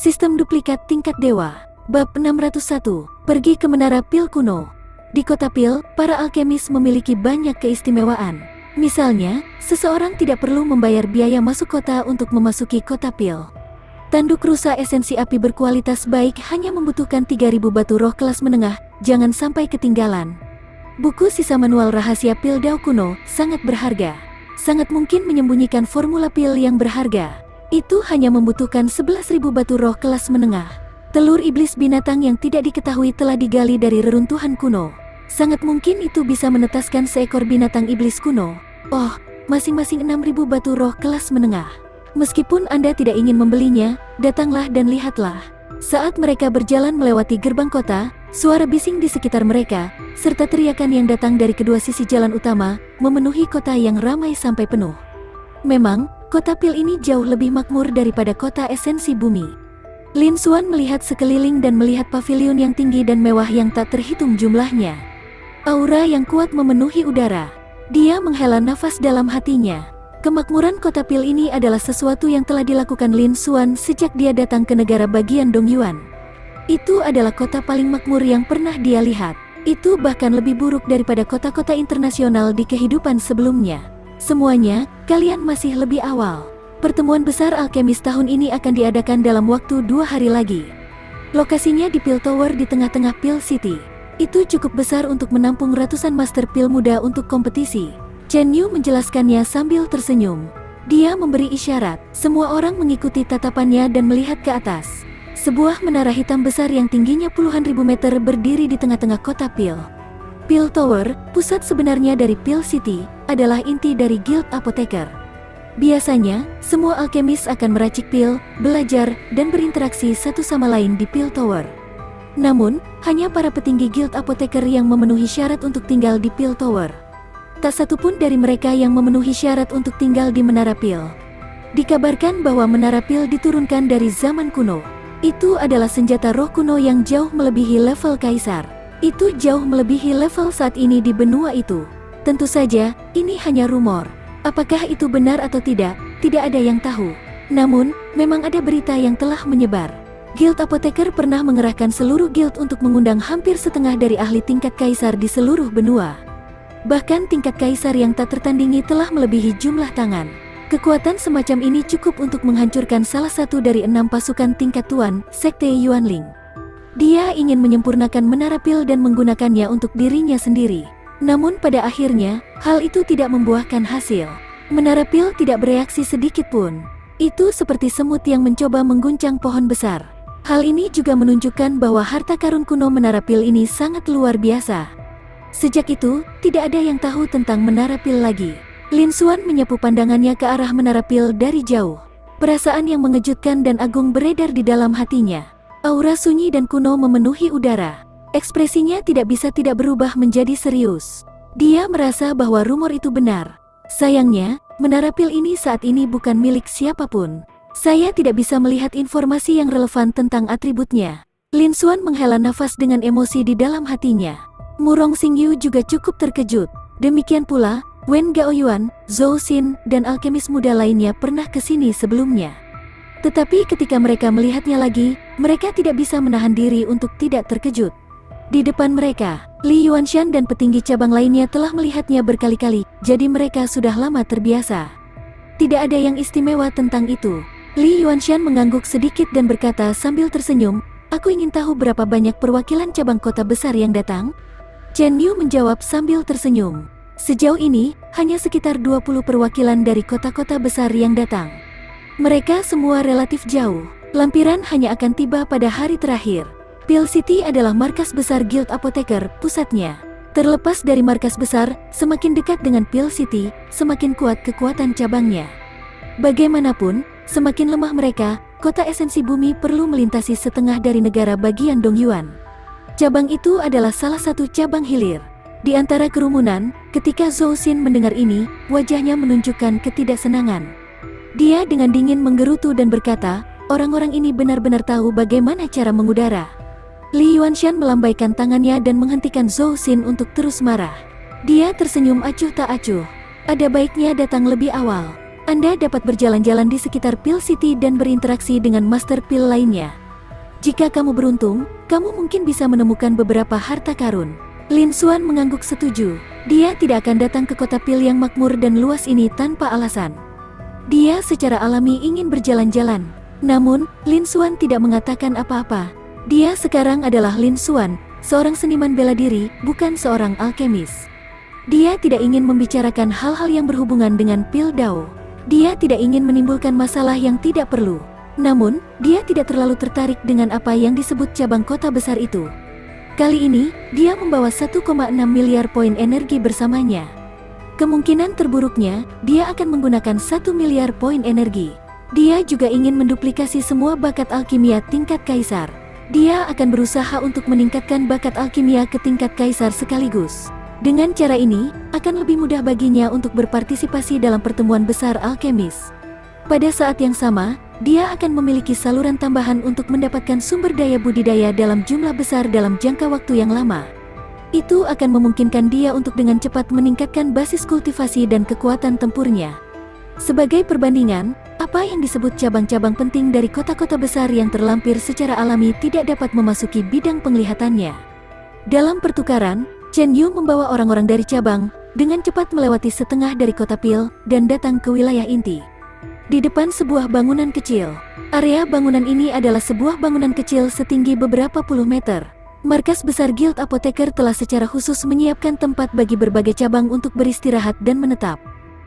Sistem duplikat tingkat dewa. Bab 601. Pergi ke Menara Pil kuno. Di kota Pil, para alkemis memiliki banyak keistimewaan. Misalnya, seseorang tidak perlu membayar biaya masuk kota untuk memasuki kota Pil. Tanduk rusa esensi api berkualitas baik hanya membutuhkan 3000 batu roh kelas menengah, jangan sampai ketinggalan. Buku sisa manual rahasia Pil Dao kuno sangat berharga. Sangat mungkin menyembunyikan formula pil yang berharga. Itu hanya membutuhkan 11.000 batu roh kelas menengah. Telur iblis binatang yang tidak diketahui telah digali dari reruntuhan kuno. Sangat mungkin itu bisa menetaskan seekor binatang iblis kuno. Oh, masing-masing 6.000 batu roh kelas menengah. Meskipun Anda tidak ingin membelinya, datanglah dan lihatlah. Saat mereka berjalan melewati gerbang kota, suara bising di sekitar mereka, serta teriakan yang datang dari kedua sisi jalan utama, memenuhi kota yang ramai sampai penuh. Memang, kota Pil ini jauh lebih makmur daripada kota esensi bumi. Lin Xuan melihat sekeliling dan melihat pavilion yang tinggi dan mewah yang tak terhitung jumlahnya. Aura yang kuat memenuhi udara. Dia menghela nafas dalam hatinya. Kemakmuran kota Pil ini adalah sesuatu yang telah dilakukan Lin Xuan sejak dia datang ke negara bagian Dongyuan. Itu adalah kota paling makmur yang pernah dia lihat. Itu bahkan lebih buruk daripada kota-kota internasional di kehidupan sebelumnya. Semuanya, kalian masih lebih awal. Pertemuan besar alkemis tahun ini akan diadakan dalam waktu 2 hari lagi. Lokasinya di Pil Tower di tengah-tengah Pil City. Itu cukup besar untuk menampung ratusan master pil muda untuk kompetisi. Chen Yu menjelaskannya sambil tersenyum. Dia memberi isyarat, semua orang mengikuti tatapannya dan melihat ke atas. Sebuah menara hitam besar yang tingginya puluhan ribu meter berdiri di tengah-tengah kota Pil. Pil Tower, pusat sebenarnya dari Pil City, adalah inti dari Guild Apotheker. Biasanya, semua alkemis akan meracik pil, belajar, dan berinteraksi satu sama lain di Pil Tower. Namun, hanya para petinggi Guild Apotheker yang memenuhi syarat untuk tinggal di Pil Tower. Tak satu pun dari mereka yang memenuhi syarat untuk tinggal di Menara Pil. Dikabarkan bahwa Menara Pil diturunkan dari zaman kuno. Itu adalah senjata roh kuno yang jauh melebihi level kaisar. Itu jauh melebihi level saat ini di benua itu. Tentu saja, ini hanya rumor. Apakah itu benar atau tidak ada yang tahu. Namun, memang ada berita yang telah menyebar. Guild Apotheker pernah mengerahkan seluruh guild untuk mengundang hampir setengah dari ahli tingkat kaisar di seluruh benua. Bahkan tingkat kaisar yang tak tertandingi telah melebihi jumlah tangan. Kekuatan semacam ini cukup untuk menghancurkan salah satu dari 6 pasukan tingkat tuan, Sekte Yuanling. Dia ingin menyempurnakan Menara Pil dan menggunakannya untuk dirinya sendiri. Namun pada akhirnya, hal itu tidak membuahkan hasil. Menara Pil tidak bereaksi sedikit pun. Itu seperti semut yang mencoba mengguncang pohon besar. Hal ini juga menunjukkan bahwa harta karun kuno Menara Pil ini sangat luar biasa. Sejak itu, tidak ada yang tahu tentang Menara Pil lagi. Lin Xuan menyapu pandangannya ke arah Menara Pil dari jauh. Perasaan yang mengejutkan dan agung beredar di dalam hatinya. Aura sunyi dan kuno memenuhi udara. Ekspresinya tidak bisa tidak berubah menjadi serius. Dia merasa bahwa rumor itu benar. Sayangnya, Menara Pil ini saat ini bukan milik siapapun. Saya tidak bisa melihat informasi yang relevan tentang atributnya. Lin Xuan menghela nafas dengan emosi di dalam hatinya. Murong Xingyu juga cukup terkejut. Demikian pula, Wen Gaoyuan, Zhou Xin, dan alkemis muda lainnya pernah ke sini sebelumnya. Tetapi ketika mereka melihatnya lagi, mereka tidak bisa menahan diri untuk tidak terkejut. Di depan mereka, Li Yuanshan dan petinggi cabang lainnya telah melihatnya berkali-kali, jadi mereka sudah lama terbiasa. Tidak ada yang istimewa tentang itu. Li Yuanshan mengangguk sedikit dan berkata sambil tersenyum, "Aku ingin tahu berapa banyak perwakilan cabang kota besar yang datang?" Chen Yu menjawab sambil tersenyum. Sejauh ini, hanya sekitar 20 perwakilan dari kota-kota besar yang datang. Mereka semua relatif jauh. Lampiran hanya akan tiba pada hari terakhir. Pil City adalah markas besar Guild Apotheker, pusatnya. Terlepas dari markas besar, semakin dekat dengan Pil City, semakin kuat kekuatan cabangnya. Bagaimanapun, semakin lemah mereka, kota esensi bumi perlu melintasi setengah dari negara bagian Dongyuan. Cabang itu adalah salah satu cabang hilir. Di antara kerumunan, ketika Zhou Xin mendengar ini, wajahnya menunjukkan ketidaksenangan. Dia dengan dingin menggerutu dan berkata, orang-orang ini benar-benar tahu bagaimana cara mengudara. Li Yuanshan melambaikan tangannya dan menghentikan Zhou Xin untuk terus marah. Dia tersenyum acuh tak acuh. Ada baiknya datang lebih awal. Anda dapat berjalan-jalan di sekitar Pil City dan berinteraksi dengan Master Pil lainnya. Jika kamu beruntung, kamu mungkin bisa menemukan beberapa harta karun. Lin Xuan mengangguk setuju. Dia tidak akan datang ke kota Pil yang makmur dan luas ini tanpa alasan. Dia secara alami ingin berjalan-jalan. Namun, Lin Xuan tidak mengatakan apa-apa. Dia sekarang adalah Lin Xuan, seorang seniman bela diri, bukan seorang alkemis. Dia tidak ingin membicarakan hal-hal yang berhubungan dengan Pil Dao. Dia tidak ingin menimbulkan masalah yang tidak perlu. Namun, dia tidak terlalu tertarik dengan apa yang disebut cabang kota besar itu. Kali ini, dia membawa 1,6 miliar poin energi bersamanya. Kemungkinan terburuknya, dia akan menggunakan 1 miliar poin energi. Dia juga ingin menduplikasi semua bakat alkimia tingkat kaisar. Dia akan berusaha untuk meningkatkan bakat alkimia ke tingkat kaisar sekaligus. Dengan cara ini, akan lebih mudah baginya untuk berpartisipasi dalam pertemuan besar alkemis. Pada saat yang sama, dia akan memiliki saluran tambahan untuk mendapatkan sumber daya budidaya dalam jumlah besar dalam jangka waktu yang lama. Itu akan memungkinkan dia untuk dengan cepat meningkatkan basis kultivasi dan kekuatan tempurnya. Sebagai perbandingan, apa yang disebut cabang-cabang penting dari kota-kota besar yang terlampir secara alami tidak dapat memasuki bidang penglihatannya. Dalam pertukaran, Chen Yu membawa orang-orang dari cabang, dengan cepat melewati setengah dari kota Pil, dan datang ke wilayah inti. Di depan sebuah bangunan kecil. Area bangunan ini adalah sebuah bangunan kecil setinggi beberapa puluh meter. Markas besar Guild Apoteker telah secara khusus menyiapkan tempat bagi berbagai cabang untuk beristirahat dan menetap.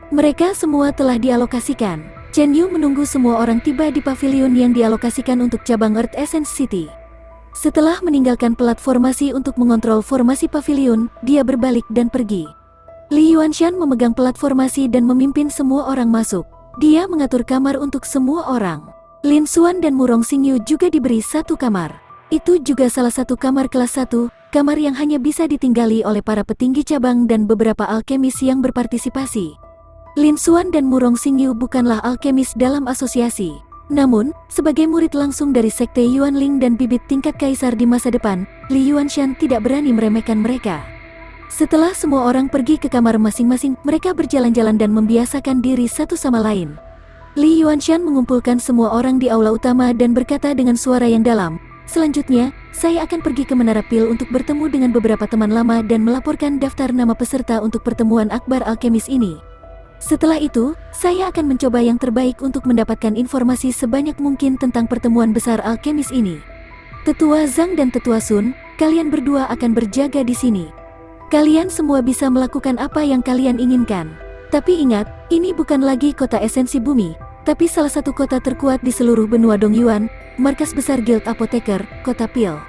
Mereka semua telah dialokasikan. Chen Yu menunggu semua orang tiba di pavilion yang dialokasikan untuk cabang Earth Essence City. Setelah meninggalkan pelat formasi untuk mengontrol formasi pavilion, dia berbalik dan pergi. Li Yuanshan memegang pelat formasi dan memimpin semua orang masuk. Dia mengatur kamar untuk semua orang. Lin Xuan dan Murong Xingyu juga diberi satu kamar. Itu juga salah satu kamar kelas 1, kamar yang hanya bisa ditinggali oleh para petinggi cabang dan beberapa alkemis yang berpartisipasi. Lin Xuan dan Murong Xingyu bukanlah alkemis dalam asosiasi. Namun, sebagai murid langsung dari Sekte Yuanling dan bibit tingkat kaisar di masa depan, Li Yuanshan tidak berani meremehkan mereka. Setelah semua orang pergi ke kamar masing-masing, mereka berjalan-jalan dan membiasakan diri satu sama lain. Li Yuanshan mengumpulkan semua orang di aula utama dan berkata dengan suara yang dalam, "Selanjutnya, saya akan pergi ke Menara Pil untuk bertemu dengan beberapa teman lama dan melaporkan daftar nama peserta untuk pertemuan akbar alkemis ini. Setelah itu, saya akan mencoba yang terbaik untuk mendapatkan informasi sebanyak mungkin tentang pertemuan besar alkemis ini. Tetua Zhang dan Tetua Sun, kalian berdua akan berjaga di sini. Kalian semua bisa melakukan apa yang kalian inginkan. Tapi ingat, ini bukan lagi kota esensi bumi, tapi salah satu kota terkuat di seluruh benua Dongyuan, markas besar Guild Apoteker, kota Pil.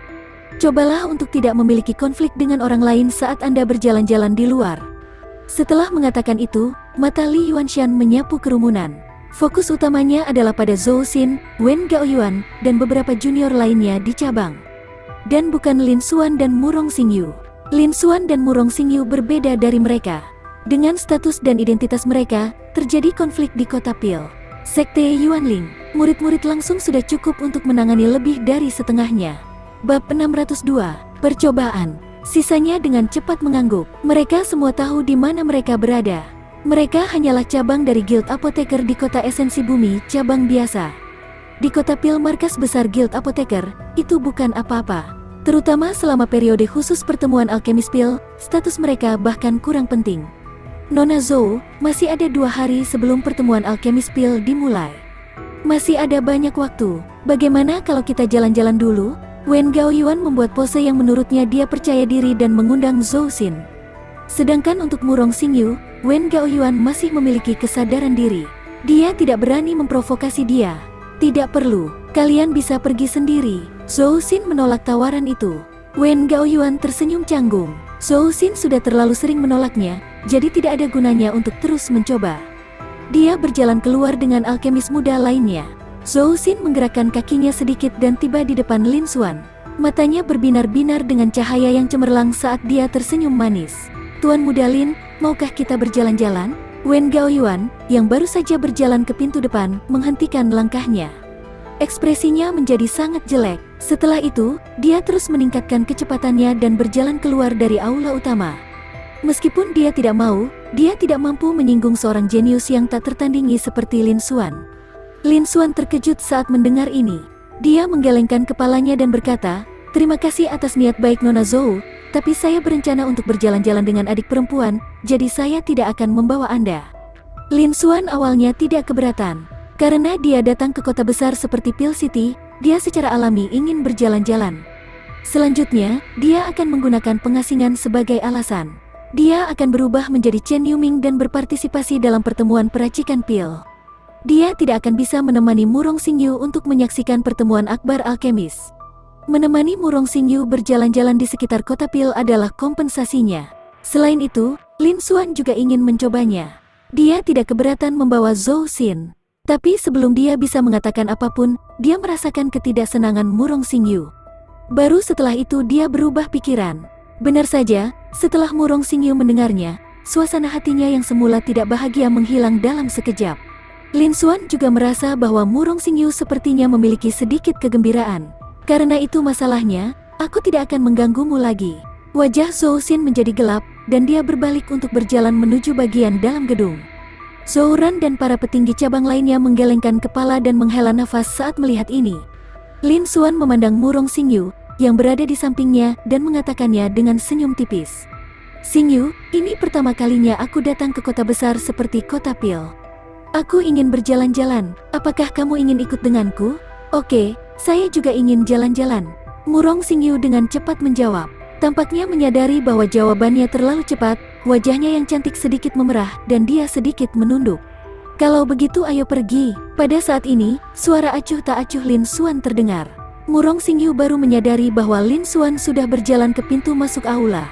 Cobalah untuk tidak memiliki konflik dengan orang lain saat Anda berjalan-jalan di luar." Setelah mengatakan itu, mata Li Yuanshan menyapu kerumunan. Fokus utamanya adalah pada Zhou Xin, Wen Gaoyuan, dan beberapa junior lainnya di cabang. Dan bukan Lin Xuan dan Murong Xingyu. Lin Xuan dan Murong Xingyu berbeda dari mereka. Dengan status dan identitas mereka, terjadi konflik di kota Pil. Sekte Yuanling, murid-murid langsung sudah cukup untuk menangani lebih dari setengahnya. Bab 602, Percobaan. Sisanya dengan cepat mengangguk. Mereka semua tahu di mana mereka berada. Mereka hanyalah cabang dari Guild Apoteker di kota esensi bumi, cabang biasa. Di kota Pil markas besar Guild Apoteker, itu bukan apa-apa. Terutama selama periode khusus pertemuan alkemis Pil, status mereka bahkan kurang penting. Nona Zhou, masih ada 2 hari sebelum pertemuan alkemis Pil dimulai. Masih ada banyak waktu. Bagaimana kalau kita jalan-jalan dulu? Wen Gaoyuan membuat pose yang menurutnya dia percaya diri dan mengundang Zhou Xin. Sedangkan untuk Murong Xingyu, Wen Gaoyuan masih memiliki kesadaran diri. Dia tidak berani memprovokasi dia. "Tidak perlu, kalian bisa pergi sendiri." Zhou Xin menolak tawaran itu. Wen Gaoyuan tersenyum canggung. Zhou Xin sudah terlalu sering menolaknya, jadi tidak ada gunanya untuk terus mencoba. Dia berjalan keluar dengan alkemis muda lainnya. Zhou Xin menggerakkan kakinya sedikit dan tiba di depan Lin Xuan. Matanya berbinar-binar dengan cahaya yang cemerlang saat dia tersenyum manis. "Tuan Muda Lin, maukah kita berjalan-jalan?" Wen Gaoyuan, yang baru saja berjalan ke pintu depan, menghentikan langkahnya. Ekspresinya menjadi sangat jelek. Setelah itu, dia terus meningkatkan kecepatannya dan berjalan keluar dari aula utama. Meskipun dia tidak mau, dia tidak mampu menyinggung seorang jenius yang tak tertandingi seperti Lin Xuan. Lin Xuan terkejut saat mendengar ini. Dia menggelengkan kepalanya dan berkata, "Terima kasih atas niat baik Nona Zhou, tapi saya berencana untuk berjalan-jalan dengan adik perempuan, jadi saya tidak akan membawa Anda." Lin Xuan awalnya tidak keberatan. Karena dia datang ke kota besar seperti Pil City, dia secara alami ingin berjalan-jalan. Selanjutnya, dia akan menggunakan pengasingan sebagai alasan. Dia akan berubah menjadi Chen Yuming dan berpartisipasi dalam pertemuan peracikan pil. Dia tidak akan bisa menemani Murong Xingyu untuk menyaksikan pertemuan akbar alkemis. Menemani Murong Xingyu berjalan-jalan di sekitar kota pil adalah kompensasinya. Selain itu, Lin Xuan juga ingin mencobanya. Dia tidak keberatan membawa Zhou Xin. Tapi sebelum dia bisa mengatakan apapun, dia merasakan ketidaksenangan Murong Xingyu. Baru setelah itu dia berubah pikiran. Benar saja, setelah Murong Xingyu mendengarnya, suasana hatinya yang semula tidak bahagia menghilang dalam sekejap. Lin Xuan juga merasa bahwa Murong Xingyu sepertinya memiliki sedikit kegembiraan. Karena itu masalahnya, aku tidak akan mengganggumu lagi. Wajah Zhou Xin menjadi gelap, dan dia berbalik untuk berjalan menuju bagian dalam gedung. Zhou Ran dan para petinggi cabang lainnya menggelengkan kepala dan menghela nafas saat melihat ini. Lin Xuan memandang Murong Xingyu yang berada di sampingnya dan mengatakannya dengan senyum tipis. "Xingyu, ini pertama kalinya aku datang ke kota besar seperti kota Pil. Aku ingin berjalan-jalan, apakah kamu ingin ikut denganku?" "Oke, saya juga ingin jalan-jalan," Murong Xingyu dengan cepat menjawab. Tampaknya menyadari bahwa jawabannya terlalu cepat, wajahnya yang cantik sedikit memerah dan dia sedikit menunduk. "Kalau begitu ayo pergi." Pada saat ini, suara acuh tak acuh Lin Xuan terdengar. Murong Xingyu baru menyadari bahwa Lin Xuan sudah berjalan ke pintu masuk aula.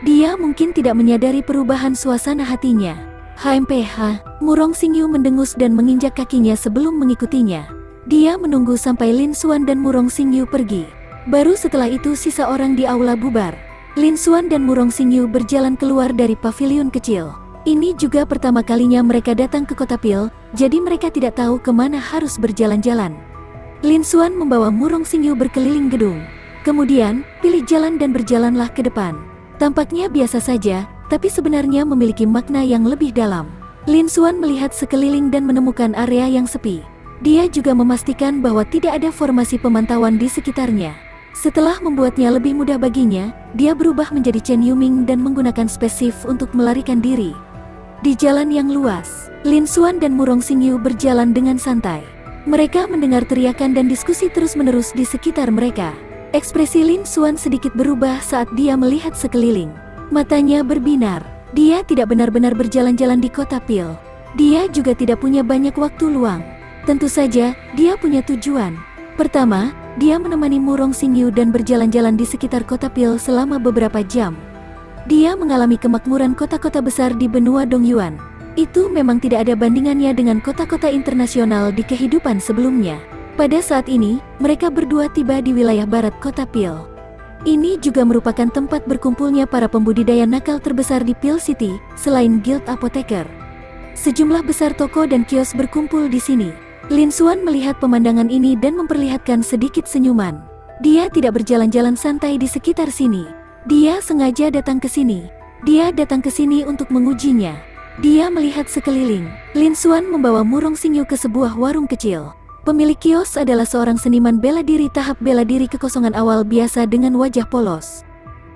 Dia mungkin tidak menyadari perubahan suasana hatinya. "HMPH." Murong Xingyu mendengus dan menginjak kakinya sebelum mengikutinya. Dia menunggu sampai Lin Xuan dan Murong Xingyu pergi. Baru setelah itu sisa orang di aula bubar. Lin Xuan dan Murong Xingyu berjalan keluar dari pavilion kecil. Ini juga pertama kalinya mereka datang ke kota Pil, jadi mereka tidak tahu kemana harus berjalan-jalan. Lin Xuan membawa Murong Xingyu berkeliling gedung. Kemudian, pilih jalan dan berjalanlah ke depan. Tampaknya biasa saja, tapi sebenarnya memiliki makna yang lebih dalam. Lin Xuan melihat sekeliling dan menemukan area yang sepi. Dia juga memastikan bahwa tidak ada formasi pemantauan di sekitarnya. Setelah membuatnya lebih mudah baginya, dia berubah menjadi Chen Yuming dan menggunakan spesif untuk melarikan diri. Di jalan yang luas, Lin Xuan dan Murong Xingyu berjalan dengan santai. Mereka mendengar teriakan dan diskusi terus-menerus di sekitar mereka. Ekspresi Lin Xuan sedikit berubah saat dia melihat sekeliling. Matanya berbinar. Dia tidak benar-benar berjalan-jalan di kota Pil. Dia juga tidak punya banyak waktu luang. Tentu saja, dia punya tujuan. Pertama, dia menemani Murong Xingyu dan berjalan-jalan di sekitar kota Pil selama beberapa jam. Dia mengalami kemakmuran kota-kota besar di benua Dongyuan. Itu memang tidak ada bandingannya dengan kota-kota internasional di kehidupan sebelumnya. Pada saat ini, mereka berdua tiba di wilayah barat kota Pil. Ini juga merupakan tempat berkumpulnya para pembudidaya nakal terbesar di Pil City, selain Guild Apoteker. Sejumlah besar toko dan kios berkumpul di sini. Lin Xuan melihat pemandangan ini dan memperlihatkan sedikit senyuman. Dia tidak berjalan-jalan santai di sekitar sini. Dia sengaja datang ke sini. Dia datang ke sini untuk mengujinya. Dia melihat sekeliling. Lin Xuan membawa Murong Xingyu ke sebuah warung kecil. Pemilik kios adalah seorang seniman bela diri tahap bela diri kekosongan awal biasa dengan wajah polos.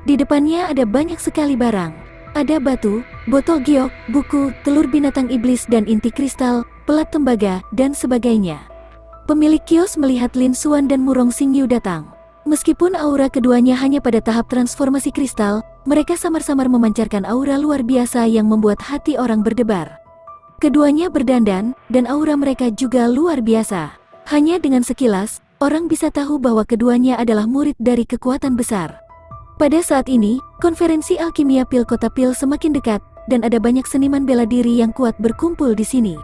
Di depannya ada banyak sekali barang. Ada batu, botol giok, buku, telur binatang iblis dan inti kristal, pelat tembaga, dan sebagainya. Pemilik kios melihat Lin Xuan dan Murong Xingyu datang. Meskipun aura keduanya hanya pada tahap transformasi kristal, mereka samar-samar memancarkan aura luar biasa yang membuat hati orang berdebar. Keduanya berdandan, dan aura mereka juga luar biasa. Hanya dengan sekilas, orang bisa tahu bahwa keduanya adalah murid dari kekuatan besar. Pada saat ini, konferensi alkimia Pil Kota Pil semakin dekat, dan ada banyak seniman bela diri yang kuat berkumpul di sini.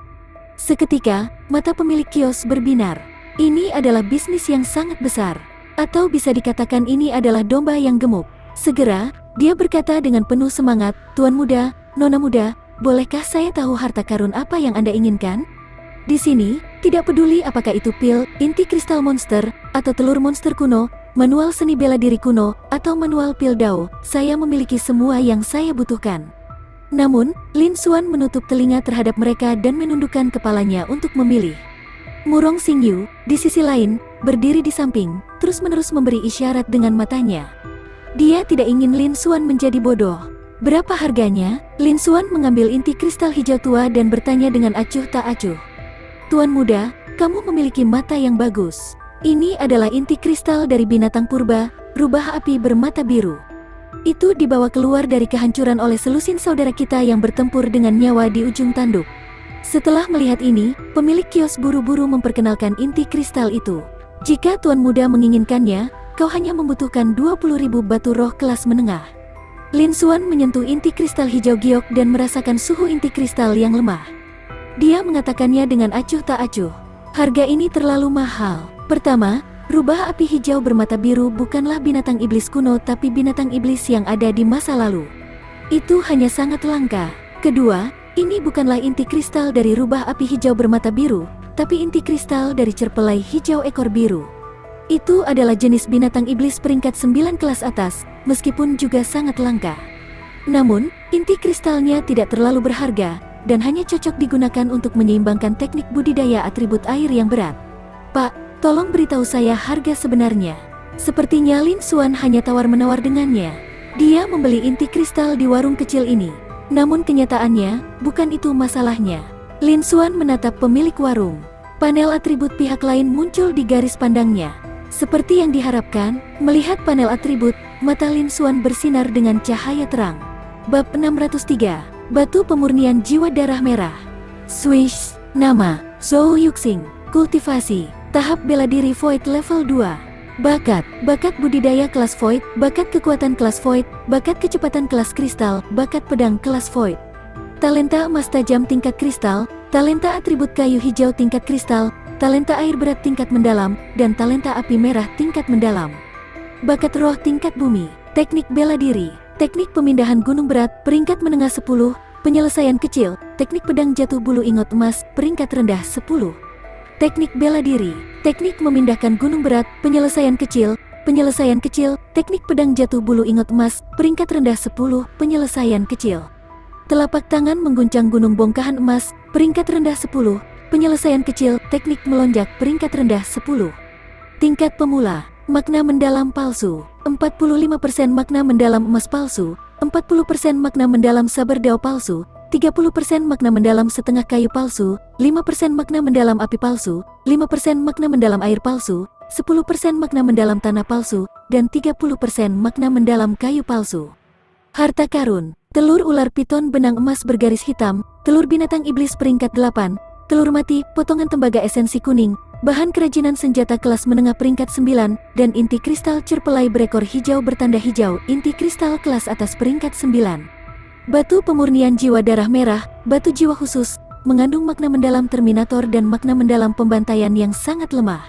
Seketika, mata pemilik kios berbinar. Ini adalah bisnis yang sangat besar. Atau bisa dikatakan ini adalah domba yang gemuk. Segera, dia berkata dengan penuh semangat, "Tuan muda, nona muda, bolehkah saya tahu harta karun apa yang Anda inginkan? Di sini, tidak peduli apakah itu pil, inti kristal monster, atau telur monster kuno, manual seni bela diri kuno, atau manual pil Dao, saya memiliki semua yang saya butuhkan. Namun, Lin Xuan menutup telinga terhadap mereka dan menundukkan kepalanya untuk memilih. Murong Xingyu, di sisi lain, berdiri di samping, terus-menerus memberi isyarat dengan matanya. Dia tidak ingin Lin Xuan menjadi bodoh. Berapa harganya? Lin Xuan mengambil inti kristal hijau tua dan bertanya dengan acuh tak acuh. Tuan muda, kamu memiliki mata yang bagus. Ini adalah inti kristal dari binatang purba, rubah api bermata biru. Itu dibawa keluar dari kehancuran oleh selusin saudara kita yang bertempur dengan nyawa di ujung tanduk. Setelah melihat ini, pemilik kios buru-buru memperkenalkan inti kristal itu. Jika tuan muda menginginkannya, kau hanya membutuhkan 20.000 batu roh kelas menengah. Lin Xuan menyentuh inti kristal hijau giok dan merasakan suhu inti kristal yang lemah. Dia mengatakannya dengan acuh tak acuh. Harga ini terlalu mahal. Pertama, rubah api hijau bermata biru bukanlah binatang iblis kuno tapi binatang iblis yang ada di masa lalu. Itu hanya sangat langka. Kedua, ini bukanlah inti kristal dari rubah api hijau bermata biru, tapi inti kristal dari cerpelai hijau ekor biru. Itu adalah jenis binatang iblis peringkat 9 kelas atas, meskipun juga sangat langka. Namun, inti kristalnya tidak terlalu berharga, dan hanya cocok digunakan untuk menyeimbangkan teknik budidaya atribut air yang berat. Pak, tolong beritahu saya harga sebenarnya. Sepertinya Lin Xuan hanya tawar-menawar dengannya. Dia membeli inti kristal di warung kecil ini. Namun kenyataannya, bukan itu masalahnya. Lin Xuan menatap pemilik warung. Panel atribut pihak lain muncul di garis pandangnya. Seperti yang diharapkan, melihat panel atribut, mata Lin Xuan bersinar dengan cahaya terang. Bab 603, Batu Pemurnian Jiwa Darah Merah. Swish, nama, Zhou Yuxing, kultivasi, tahap bela diri Void level 2. Bakat budidaya kelas Void, bakat kekuatan kelas Void, bakat kecepatan kelas kristal, bakat pedang kelas Void. Talenta emas tajam tingkat kristal, talenta atribut kayu hijau tingkat kristal, talenta air berat tingkat mendalam, dan talenta api merah tingkat mendalam. Bakat roh tingkat bumi, teknik bela diri, teknik pemindahan gunung berat, peringkat menengah 10, penyelesaian kecil, teknik pedang jatuh bulu ingot emas, peringkat rendah 10. Teknik bela diri, teknik memindahkan gunung berat, penyelesaian kecil, teknik pedang jatuh bulu ingot emas, peringkat rendah 10, penyelesaian kecil. Telapak tangan mengguncang gunung bongkahan emas, peringkat rendah 10, penyelesaian kecil, teknik melonjak, peringkat rendah 10. Tingkat pemula, makna mendalam palsu, 45% makna mendalam emas palsu, 40% makna mendalam sabar dao palsu, 30% makna mendalam setengah kayu palsu, 5% makna mendalam api palsu, 5% makna mendalam air palsu, 10% makna mendalam tanah palsu, dan 30% makna mendalam kayu palsu. Harta karun, telur ular piton benang emas bergaris hitam, telur binatang iblis peringkat 8, telur mati, potongan tembaga esensi kuning, bahan kerajinan senjata kelas menengah peringkat 9, dan inti kristal cerpelai berekor hijau bertanda hijau, inti kristal kelas atas peringkat 9. Batu pemurnian jiwa darah merah, batu jiwa khusus, mengandung makna mendalam terminator dan makna mendalam pembantaian yang sangat lemah.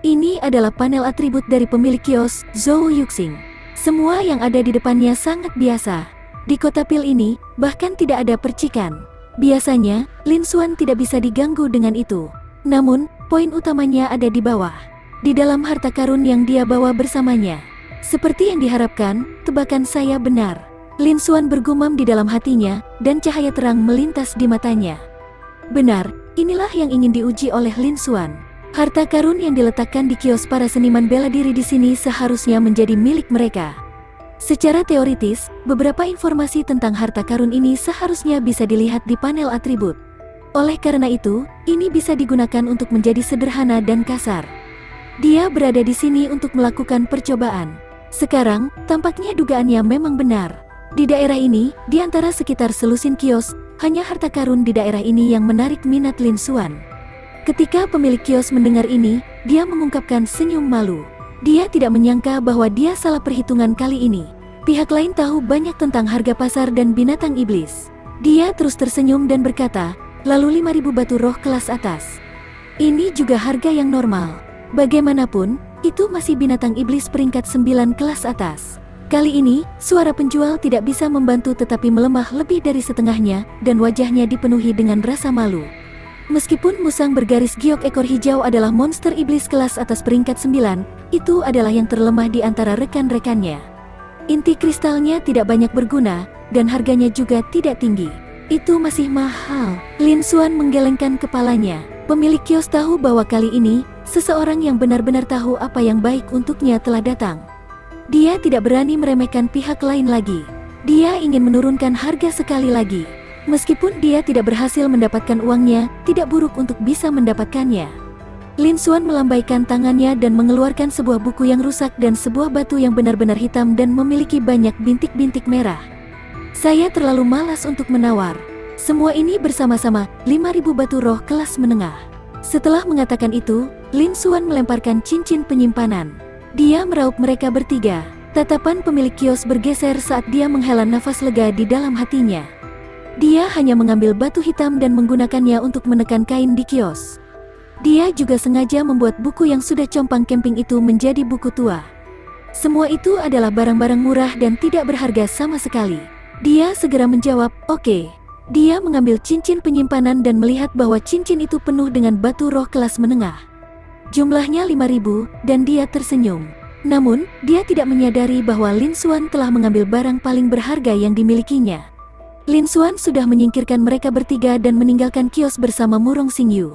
Ini adalah panel atribut dari pemilik kios, Zhou Yuxing. Semua yang ada di depannya sangat biasa. Di kota pil ini, bahkan tidak ada percikan. Biasanya, Lin Xuan tidak bisa diganggu dengan itu. Namun, poin utamanya ada di bawah. Di dalam harta karun yang dia bawa bersamanya. Seperti yang diharapkan, tebakan saya benar. Lin Xuan bergumam di dalam hatinya, dan cahaya terang melintas di matanya. Benar, inilah yang ingin diuji oleh Lin Xuan. Harta karun yang diletakkan di kios para seniman bela diri di sini seharusnya menjadi milik mereka. Secara teoritis, beberapa informasi tentang harta karun ini seharusnya bisa dilihat di panel atribut. Oleh karena itu, ini bisa digunakan untuk menjadi sederhana dan kasar. Dia berada di sini untuk melakukan percobaan. Sekarang, tampaknya dugaannya memang benar. Di daerah ini, di antara sekitar selusin kios, hanya harta karun di daerah ini yang menarik minat Lin Xuan. Ketika pemilik kios mendengar ini, dia mengungkapkan senyum malu. Dia tidak menyangka bahwa dia salah perhitungan kali ini. Pihak lain tahu banyak tentang harga pasar dan binatang iblis. Dia terus tersenyum dan berkata, lalu 5.000 batu roh kelas atas. Ini juga harga yang normal. Bagaimanapun, itu masih binatang iblis peringkat 9 kelas atas. Kali ini, suara penjual tidak bisa membantu tetapi melemah lebih dari setengahnya, dan wajahnya dipenuhi dengan rasa malu. Meskipun musang bergaris giok ekor hijau adalah monster iblis kelas atas peringkat 9, itu adalah yang terlemah di antara rekan-rekannya. Inti kristalnya tidak banyak berguna, dan harganya juga tidak tinggi. Itu masih mahal. Lin Xuan menggelengkan kepalanya. Pemilik kios tahu bahwa kali ini, seseorang yang benar-benar tahu apa yang baik untuknya telah datang. Dia tidak berani meremehkan pihak lain lagi. Dia ingin menurunkan harga sekali lagi. Meskipun dia tidak berhasil mendapatkan uangnya, tidak buruk untuk bisa mendapatkannya. Lin Xuan melambaikan tangannya dan mengeluarkan sebuah buku yang rusak dan sebuah batu yang benar-benar hitam dan memiliki banyak bintik-bintik merah. Saya terlalu malas untuk menawar. Semua ini bersama-sama 5.000 batu roh kelas menengah. Setelah mengatakan itu, Lin Xuan melemparkan cincin penyimpanan. Dia meraup mereka bertiga. Tatapan pemilik kios bergeser saat dia menghela nafas lega di dalam hatinya. Dia hanya mengambil batu hitam dan menggunakannya untuk menekan kain di kios. Dia juga sengaja membuat buku yang sudah compang camping itu menjadi buku tua. Semua itu adalah barang-barang murah dan tidak berharga sama sekali. Dia segera menjawab, "Oke." Dia mengambil cincin penyimpanan dan melihat bahwa cincin itu penuh dengan batu roh kelas menengah. Jumlahnya 5.000, dan dia tersenyum. Namun, dia tidak menyadari bahwa Lin Xuan telah mengambil barang paling berharga yang dimilikinya. Lin Xuan sudah menyingkirkan mereka bertiga dan meninggalkan kios bersama Murong Xingyu.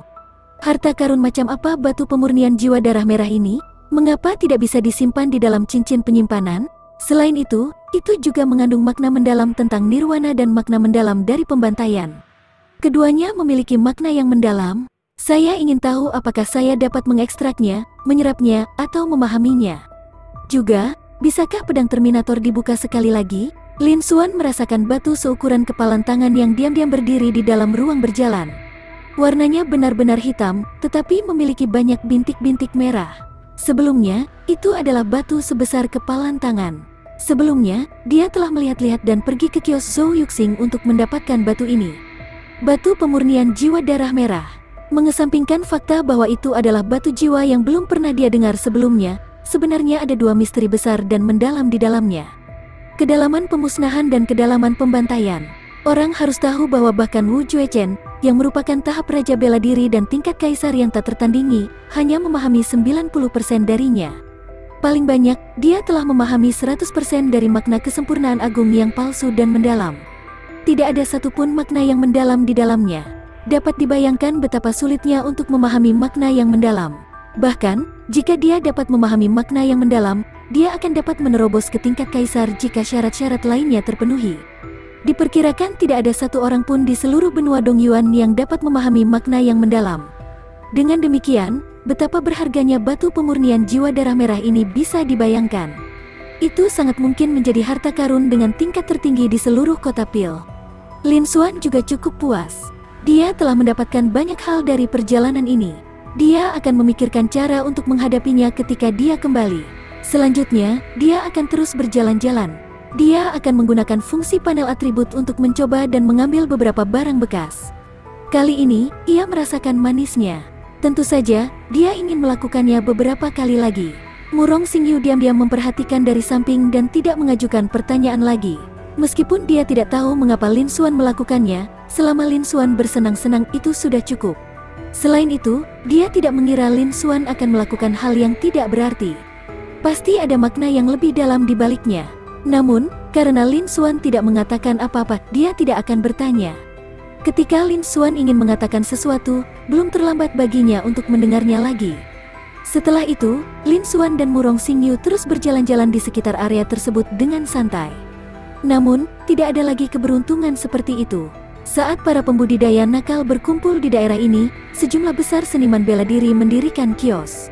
Harta karun macam apa batu pemurnian jiwa darah merah ini? Mengapa tidak bisa disimpan di dalam cincin penyimpanan? Selain itu juga mengandung makna mendalam tentang nirwana dan makna mendalam dari pembantaian. Keduanya memiliki makna yang mendalam. Saya ingin tahu apakah saya dapat mengekstraknya, menyerapnya, atau memahaminya. Juga, bisakah pedang Terminator dibuka sekali lagi? Lin Xuan merasakan batu seukuran kepalan tangan yang diam-diam berdiri di dalam ruang berjalan. Warnanya benar-benar hitam, tetapi memiliki banyak bintik-bintik merah. Sebelumnya, itu adalah batu sebesar kepalan tangan. Sebelumnya, dia telah melihat-lihat dan pergi ke kios Zhou Yuxing untuk mendapatkan batu ini. Batu pemurnian jiwa darah merah. Mengesampingkan fakta bahwa itu adalah batu jiwa yang belum pernah dia dengar sebelumnya, sebenarnya ada dua misteri besar dan mendalam di dalamnya. Kedalaman pemusnahan dan kedalaman pembantaian. Orang harus tahu bahwa bahkan Wu Juechen, yang merupakan tahap Raja Bela Diri dan tingkat Kaisar yang tak tertandingi, hanya memahami 90% darinya. Paling banyak, dia telah memahami 100% dari makna kesempurnaan agung yang palsu dan mendalam. Tidak ada satupun makna yang mendalam di dalamnya. Dapat dibayangkan betapa sulitnya untuk memahami makna yang mendalam. Bahkan, jika dia dapat memahami makna yang mendalam, dia akan dapat menerobos ke tingkat Kaisar jika syarat-syarat lainnya terpenuhi. Diperkirakan tidak ada satu orang pun di seluruh benua Dongyuan yang dapat memahami makna yang mendalam. Dengan demikian, betapa berharganya batu pemurnian jiwa darah merah ini bisa dibayangkan. Itu sangat mungkin menjadi harta karun dengan tingkat tertinggi di seluruh kota Pil. Lin Xuan juga cukup puas. Dia telah mendapatkan banyak hal dari perjalanan ini. Dia akan memikirkan cara untuk menghadapinya ketika dia kembali. Selanjutnya, dia akan terus berjalan-jalan. Dia akan menggunakan fungsi panel atribut untuk mencoba dan mengambil beberapa barang bekas. Kali ini, ia merasakan manisnya. Tentu saja, dia ingin melakukannya beberapa kali lagi. Murong Xingyu diam-diam memperhatikan dari samping dan tidak mengajukan pertanyaan lagi. Meskipun dia tidak tahu mengapa Lin Xuan melakukannya, selama Lin Xuan bersenang-senang itu sudah cukup. Selain itu, dia tidak mengira Lin Xuan akan melakukan hal yang tidak berarti. Pasti ada makna yang lebih dalam di baliknya. Namun, karena Lin Xuan tidak mengatakan apa-apa, dia tidak akan bertanya. Ketika Lin Xuan ingin mengatakan sesuatu, belum terlambat baginya untuk mendengarnya lagi. Setelah itu, Lin Xuan dan Murong Xingyu terus berjalan-jalan di sekitar area tersebut dengan santai. Namun, tidak ada lagi keberuntungan seperti itu. Saat para pembudidaya nakal berkumpul di daerah ini, sejumlah besar seniman bela diri mendirikan kios.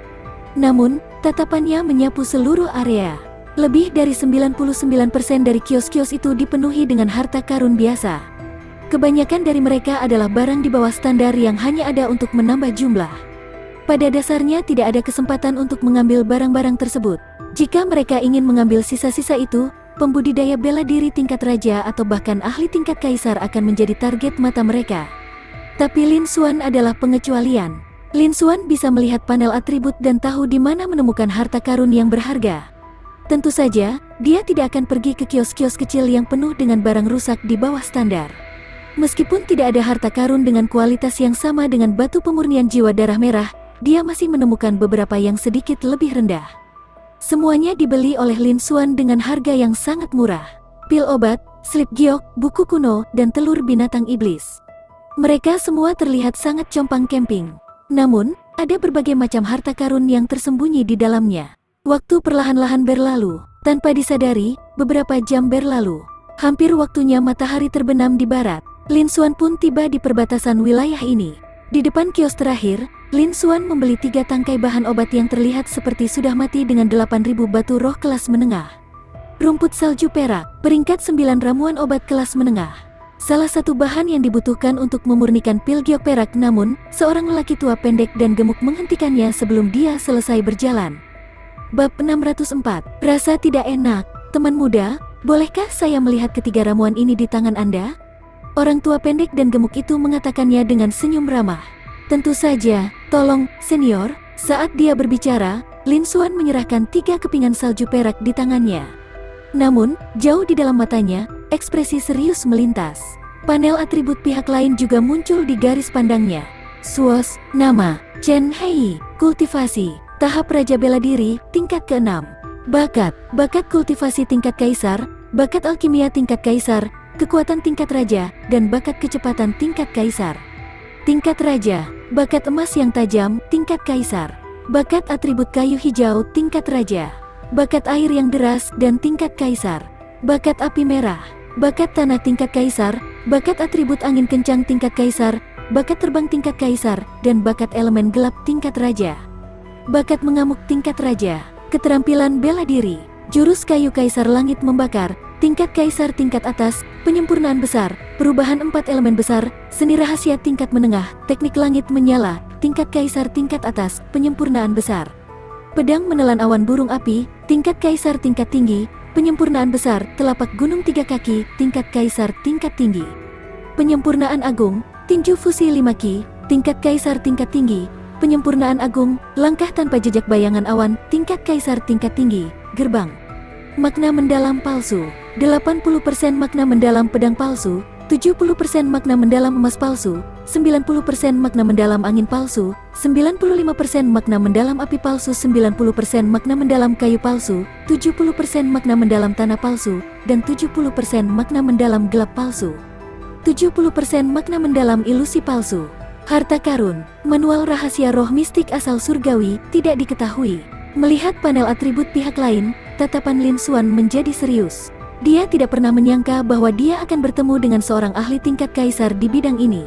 Namun, tatapannya menyapu seluruh area. Lebih dari 99% dari kios-kios itu dipenuhi dengan harta karun biasa. Kebanyakan dari mereka adalah barang di bawah standar yang hanya ada untuk menambah jumlah. Pada dasarnya tidak ada kesempatan untuk mengambil barang-barang tersebut. Jika mereka ingin mengambil sisa-sisa itu, pembudidaya bela diri tingkat raja atau bahkan ahli tingkat kaisar akan menjadi target mata mereka. Tapi Lin Xuan adalah pengecualian. Lin Xuan bisa melihat panel atribut dan tahu di mana menemukan harta karun yang berharga. Tentu saja, dia tidak akan pergi ke kios-kios kecil yang penuh dengan barang rusak di bawah standar. Meskipun tidak ada harta karun dengan kualitas yang sama dengan batu pemurnian jiwa darah merah, dia masih menemukan beberapa yang sedikit lebih rendah. Semuanya dibeli oleh Lin Xuan dengan harga yang sangat murah. Pil obat, slip giok, buku kuno, dan telur binatang iblis. Mereka semua terlihat sangat compang camping. Namun, ada berbagai macam harta karun yang tersembunyi di dalamnya. Waktu perlahan-lahan berlalu. Tanpa disadari, beberapa jam berlalu. Hampir waktunya matahari terbenam di barat. Lin Xuan pun tiba di perbatasan wilayah ini. Di depan kios terakhir, Lin Xuan membeli 3 tangkai bahan obat yang terlihat seperti sudah mati dengan 8.000 batu roh kelas menengah. Rumput salju perak, peringkat 9 ramuan obat kelas menengah. Salah satu bahan yang dibutuhkan untuk memurnikan pil giok perak, namun seorang lelaki tua pendek dan gemuk menghentikannya sebelum dia selesai berjalan. Bab 604. Rasa tidak enak. Teman muda, bolehkah saya melihat ketiga ramuan ini di tangan Anda? Orang tua pendek dan gemuk itu mengatakannya dengan senyum ramah. Tentu saja, tolong, senior. Saat dia berbicara, Lin Xuan menyerahkan 3 kepingan salju perak di tangannya. Namun, jauh di dalam matanya, ekspresi serius melintas. Panel atribut pihak lain juga muncul di garis pandangnya. Suos, nama, Chen Hei, kultivasi, tahap Raja Bela Diri, tingkat ke-6. Bakat kultivasi tingkat Kaisar, bakat alkimia tingkat Kaisar, kekuatan tingkat Raja, dan bakat kecepatan tingkat Kaisar. Tingkat Raja, bakat emas yang tajam, tingkat Kaisar. Bakat atribut kayu hijau, tingkat Raja. Bakat air yang deras dan tingkat Kaisar. Bakat api merah, bakat tanah tingkat Kaisar, bakat atribut angin kencang tingkat Kaisar, bakat terbang tingkat Kaisar, dan bakat elemen gelap tingkat Raja. Bakat mengamuk tingkat Raja, keterampilan bela diri, jurus kayu Kaisar langit membakar, tingkat Kaisar tingkat atas, penyempurnaan besar, perubahan 4 elemen besar, seni rahasia tingkat menengah, teknik langit menyala, tingkat Kaisar tingkat atas, penyempurnaan besar. Pedang menelan awan burung api, tingkat Kaisar tingkat tinggi, penyempurnaan besar, telapak gunung 3 kaki, tingkat Kaisar tingkat tinggi. Penyempurnaan agung, tinju fusi 5 ki, tingkat Kaisar tingkat tinggi, penyempurnaan agung, langkah tanpa jejak bayangan awan, tingkat Kaisar tingkat tinggi, gerbang. Makna mendalam palsu, 80% makna mendalam pedang palsu, 70% makna mendalam emas palsu, 90% makna mendalam angin palsu, 95% makna mendalam api palsu, 90% makna mendalam kayu palsu, 70% makna mendalam tanah palsu, dan 70% makna mendalam gelap palsu. 70% makna mendalam ilusi palsu. Harta karun, manual rahasia roh mistik asal surgawi, tidak diketahui. Melihat panel atribut pihak lain, tatapan Lin Xuan menjadi serius. Dia tidak pernah menyangka bahwa dia akan bertemu dengan seorang ahli tingkat Kaisar di bidang ini.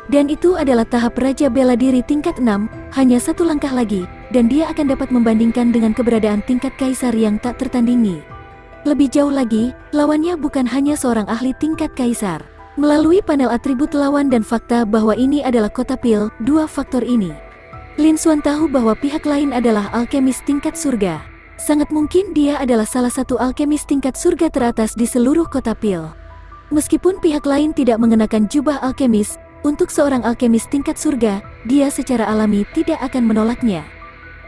Dan itu adalah tahap Raja Bela Diri tingkat 6, hanya 1 langkah lagi, dan dia akan dapat membandingkan dengan keberadaan tingkat Kaisar yang tak tertandingi. Lebih jauh lagi, lawannya bukan hanya seorang ahli tingkat Kaisar. Melalui panel atribut lawan dan fakta bahwa ini adalah kota pil, 2 faktor ini, Lin Xuan tahu bahwa pihak lain adalah alkemis tingkat surga. Sangat mungkin dia adalah salah satu alkemis tingkat surga teratas di seluruh kota pil. Meskipun pihak lain tidak mengenakan jubah alkemis, untuk seorang alkemis tingkat surga, dia secara alami tidak akan menolaknya.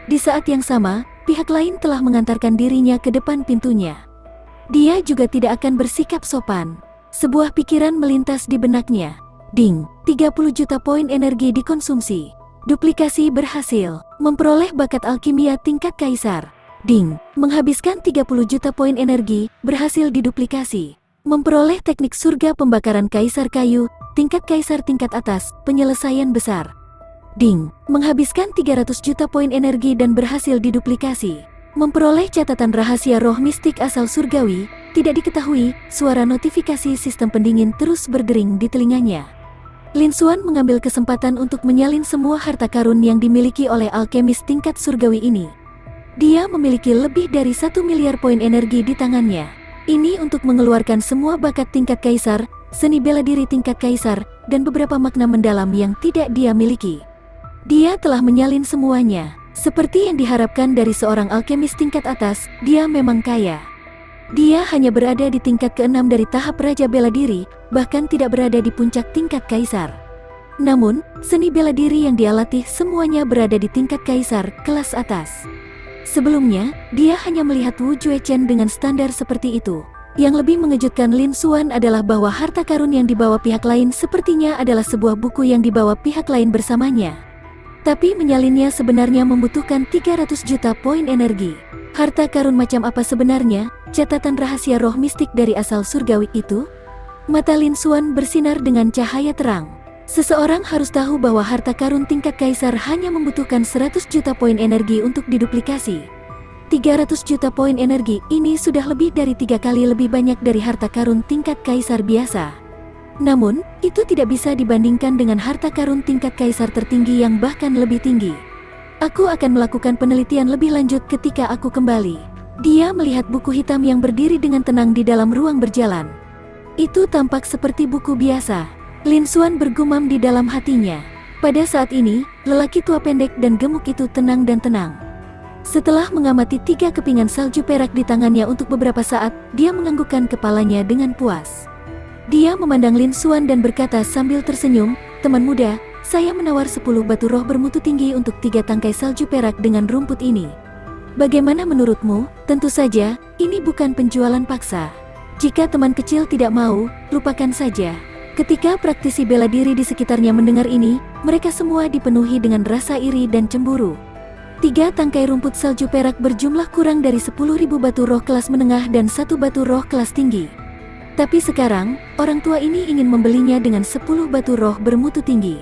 Di saat yang sama, pihak lain telah mengantarkan dirinya ke depan pintunya. Dia juga tidak akan bersikap sopan. Sebuah pikiran melintas di benaknya. Ding, 30 juta poin energi dikonsumsi. Duplikasi berhasil, memperoleh bakat alkimia tingkat Kaisar. Ding, menghabiskan 30 juta poin energi, berhasil diduplikasi. Memperoleh teknik surga pembakaran Kaisar kayu, tingkat Kaisar tingkat atas, penyelesaian besar. Ding, menghabiskan 300 juta poin energi dan berhasil diduplikasi. Memperoleh catatan rahasia roh mistik asal surgawi, tidak diketahui, suara notifikasi sistem pendingin terus berdering di telinganya. Lin Xuan mengambil kesempatan untuk menyalin semua harta karun yang dimiliki oleh alkemis tingkat surgawi ini. Dia memiliki lebih dari 1 miliar poin energi di tangannya. Ini untuk mengeluarkan semua bakat tingkat Kaisar, seni bela diri tingkat Kaisar, dan beberapa makna mendalam yang tidak dia miliki. Dia telah menyalin semuanya. Seperti yang diharapkan dari seorang alkemis tingkat atas, dia memang kaya. Dia hanya berada di tingkat ke-6 dari tahap Raja Bela Diri, bahkan tidak berada di puncak tingkat Kaisar. Namun, seni bela diri yang dia latih semuanya berada di tingkat Kaisar, kelas atas. Sebelumnya, dia hanya melihat Wu Juechen dengan standar seperti itu. Yang lebih mengejutkan Lin Xuan adalah bahwa harta karun yang dibawa pihak lain sepertinya adalah sebuah buku yang dibawa pihak lain bersamanya. Tapi menyalinnya sebenarnya membutuhkan 300 juta poin energi. Harta karun macam apa sebenarnya catatan rahasia roh mistik dari asal surgawi itu? Mata Lin Xuan bersinar dengan cahaya terang. Seseorang harus tahu bahwa harta karun tingkat kaisar hanya membutuhkan 100 juta poin energi untuk diduplikasi. 300 juta poin energi ini sudah lebih dari 3 kali lebih banyak dari harta karun tingkat kaisar biasa. Namun, itu tidak bisa dibandingkan dengan harta karun tingkat kaisar tertinggi yang bahkan lebih tinggi. Aku akan melakukan penelitian lebih lanjut ketika aku kembali. Dia melihat buku hitam yang berdiri dengan tenang di dalam ruang berjalan. Itu tampak seperti buku biasa. Lin Xuan bergumam di dalam hatinya. Pada saat ini, lelaki tua pendek dan gemuk itu tenang dan tenang. Setelah mengamati 3 kepingan salju perak di tangannya untuk beberapa saat, dia menganggukkan kepalanya dengan puas. Dia memandang Lin Xuan dan berkata sambil tersenyum, "Teman muda, saya menawar 10 batu roh bermutu tinggi untuk 3 tangkai salju perak dengan rumput ini. Bagaimana menurutmu?" Tentu saja, ini bukan penjualan paksa. Jika teman kecil tidak mau, lupakan saja. Ketika praktisi bela diri di sekitarnya mendengar ini, mereka semua dipenuhi dengan rasa iri dan cemburu. 3 tangkai rumput salju perak berjumlah kurang dari 10.000 batu roh kelas menengah dan 1 batu roh kelas tinggi. Tapi sekarang, orang tua ini ingin membelinya dengan 10 batu roh bermutu tinggi.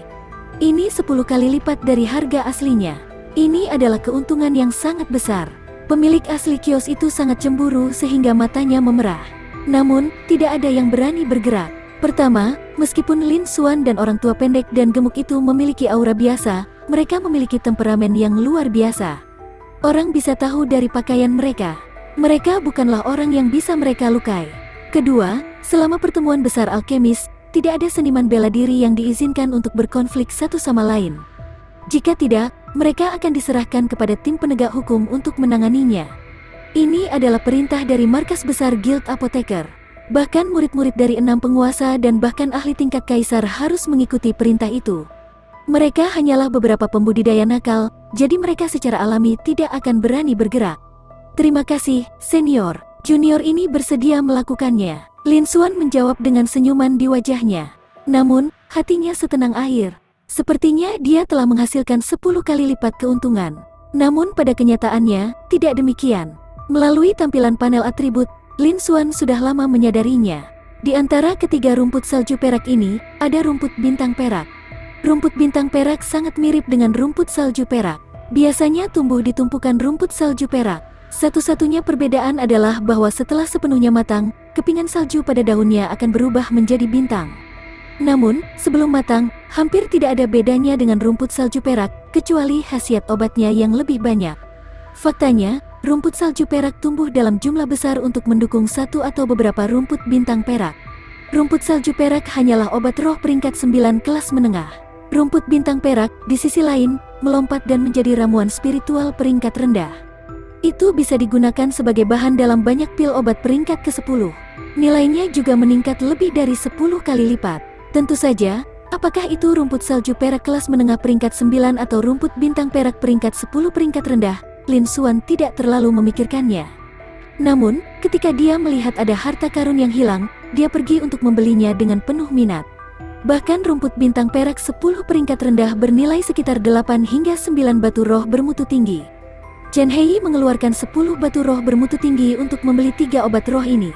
Ini 10 kali lipat dari harga aslinya. Ini adalah keuntungan yang sangat besar. Pemilik asli kios itu sangat cemburu sehingga matanya memerah. Namun, tidak ada yang berani bergerak. Pertama, meskipun Lin Xuan dan orang tua pendek dan gemuk itu memiliki aura biasa, mereka memiliki temperamen yang luar biasa. Orang bisa tahu dari pakaian mereka. Mereka bukanlah orang yang bisa mereka lukai. Kedua, selama pertemuan besar alkemis, tidak ada seniman bela diri yang diizinkan untuk berkonflik satu sama lain. Jika tidak, mereka akan diserahkan kepada tim penegak hukum untuk menanganinya. Ini adalah perintah dari markas besar Guild Apoteker. Bahkan murid-murid dari 6 penguasa dan bahkan ahli tingkat kaisar harus mengikuti perintah itu. Mereka hanyalah beberapa pembudidaya nakal, jadi mereka secara alami tidak akan berani bergerak. Terima kasih, senior. Junior ini bersedia melakukannya. Lin Xuan menjawab dengan senyuman di wajahnya. Namun, hatinya setenang air. Sepertinya dia telah menghasilkan 10 kali lipat keuntungan. Namun pada kenyataannya, tidak demikian. Melalui tampilan panel atribut, Lin Xuan sudah lama menyadarinya. Di antara ketiga rumput salju perak ini, ada rumput bintang perak. Rumput bintang perak sangat mirip dengan rumput salju perak. Biasanya tumbuh di tumpukan rumput salju perak. Satu-satunya perbedaan adalah bahwa setelah sepenuhnya matang, kepingan salju pada daunnya akan berubah menjadi bintang. Namun, sebelum matang, hampir tidak ada bedanya dengan rumput salju perak, kecuali khasiat obatnya yang lebih banyak. Faktanya, rumput salju perak tumbuh dalam jumlah besar untuk mendukung satu atau beberapa rumput bintang perak. Rumput salju perak hanyalah obat roh peringkat 9 kelas menengah. Rumput bintang perak, di sisi lain, melompat dan menjadi ramuan spiritual peringkat rendah. Itu bisa digunakan sebagai bahan dalam banyak pil obat peringkat ke-10. Nilainya juga meningkat lebih dari 10 kali lipat. Tentu saja, apakah itu rumput salju perak kelas menengah peringkat 9 atau rumput bintang perak peringkat 10 peringkat rendah, Lin Xuan tidak terlalu memikirkannya. Namun, ketika dia melihat ada harta karun yang hilang, dia pergi untuk membelinya dengan penuh minat. Bahkan rumput bintang perak 10 peringkat rendah bernilai sekitar 8 hingga 9 batu roh bermutu tinggi. Chen Hei mengeluarkan 10 batu roh bermutu tinggi untuk membeli 3 obat roh ini.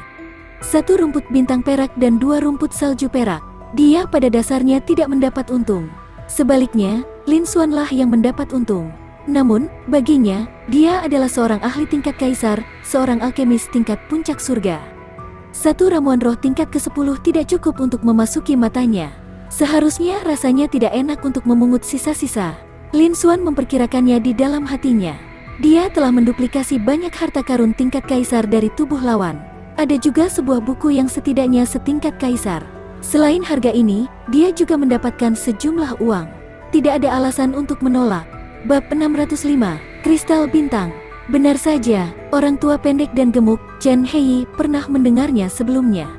1 rumput bintang perak dan 2 rumput salju perak. Dia pada dasarnya tidak mendapat untung. Sebaliknya, Lin Xuan lah yang mendapat untung. Namun, baginya, dia adalah seorang ahli tingkat kaisar, seorang alkemis tingkat puncak surga. 1 ramuan roh tingkat ke-10 tidak cukup untuk memasuki matanya. Seharusnya rasanya tidak enak untuk memungut sisa-sisa. Lin Xuan memperkirakannya di dalam hatinya. Dia telah menduplikasi banyak harta karun tingkat kaisar dari tubuh lawan. Ada juga sebuah buku yang setidaknya setingkat kaisar. Selain harga ini, dia juga mendapatkan sejumlah uang. Tidak ada alasan untuk menolak. Bab 605, Kristal Bintang. Benar saja, orang tua pendek dan gemuk, Chen Hei, pernah mendengarnya sebelumnya.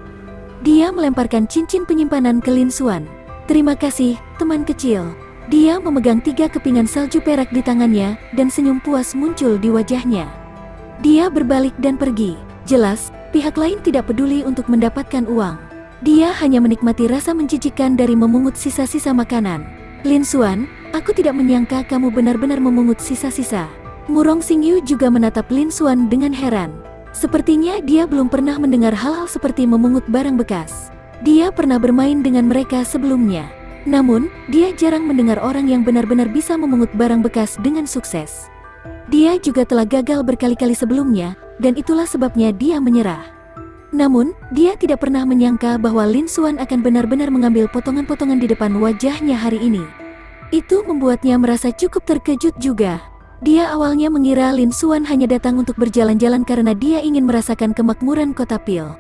Dia melemparkan cincin penyimpanan ke Lin Xuan. Terima kasih, teman kecil. Dia memegang 3 kepingan salju perak di tangannya, dan senyum puas muncul di wajahnya. Dia berbalik dan pergi. Jelas, pihak lain tidak peduli untuk mendapatkan uang. Dia hanya menikmati rasa menjijikkan dari memungut sisa-sisa makanan. Lin Xuan, aku tidak menyangka kamu benar-benar memungut sisa-sisa. Murong Xingyu juga menatap Lin Xuan dengan heran. Sepertinya dia belum pernah mendengar hal-hal seperti memungut barang bekas. Dia pernah bermain dengan mereka sebelumnya. Namun, dia jarang mendengar orang yang benar-benar bisa memungut barang bekas dengan sukses. Dia juga telah gagal berkali-kali sebelumnya, dan itulah sebabnya dia menyerah. Namun, dia tidak pernah menyangka bahwa Lin Xuan akan benar-benar mengambil potongan-potongan di depan wajahnya hari ini. Itu membuatnya merasa cukup terkejut juga. Dia awalnya mengira Lin Xuan hanya datang untuk berjalan-jalan karena dia ingin merasakan kemakmuran kota Pil.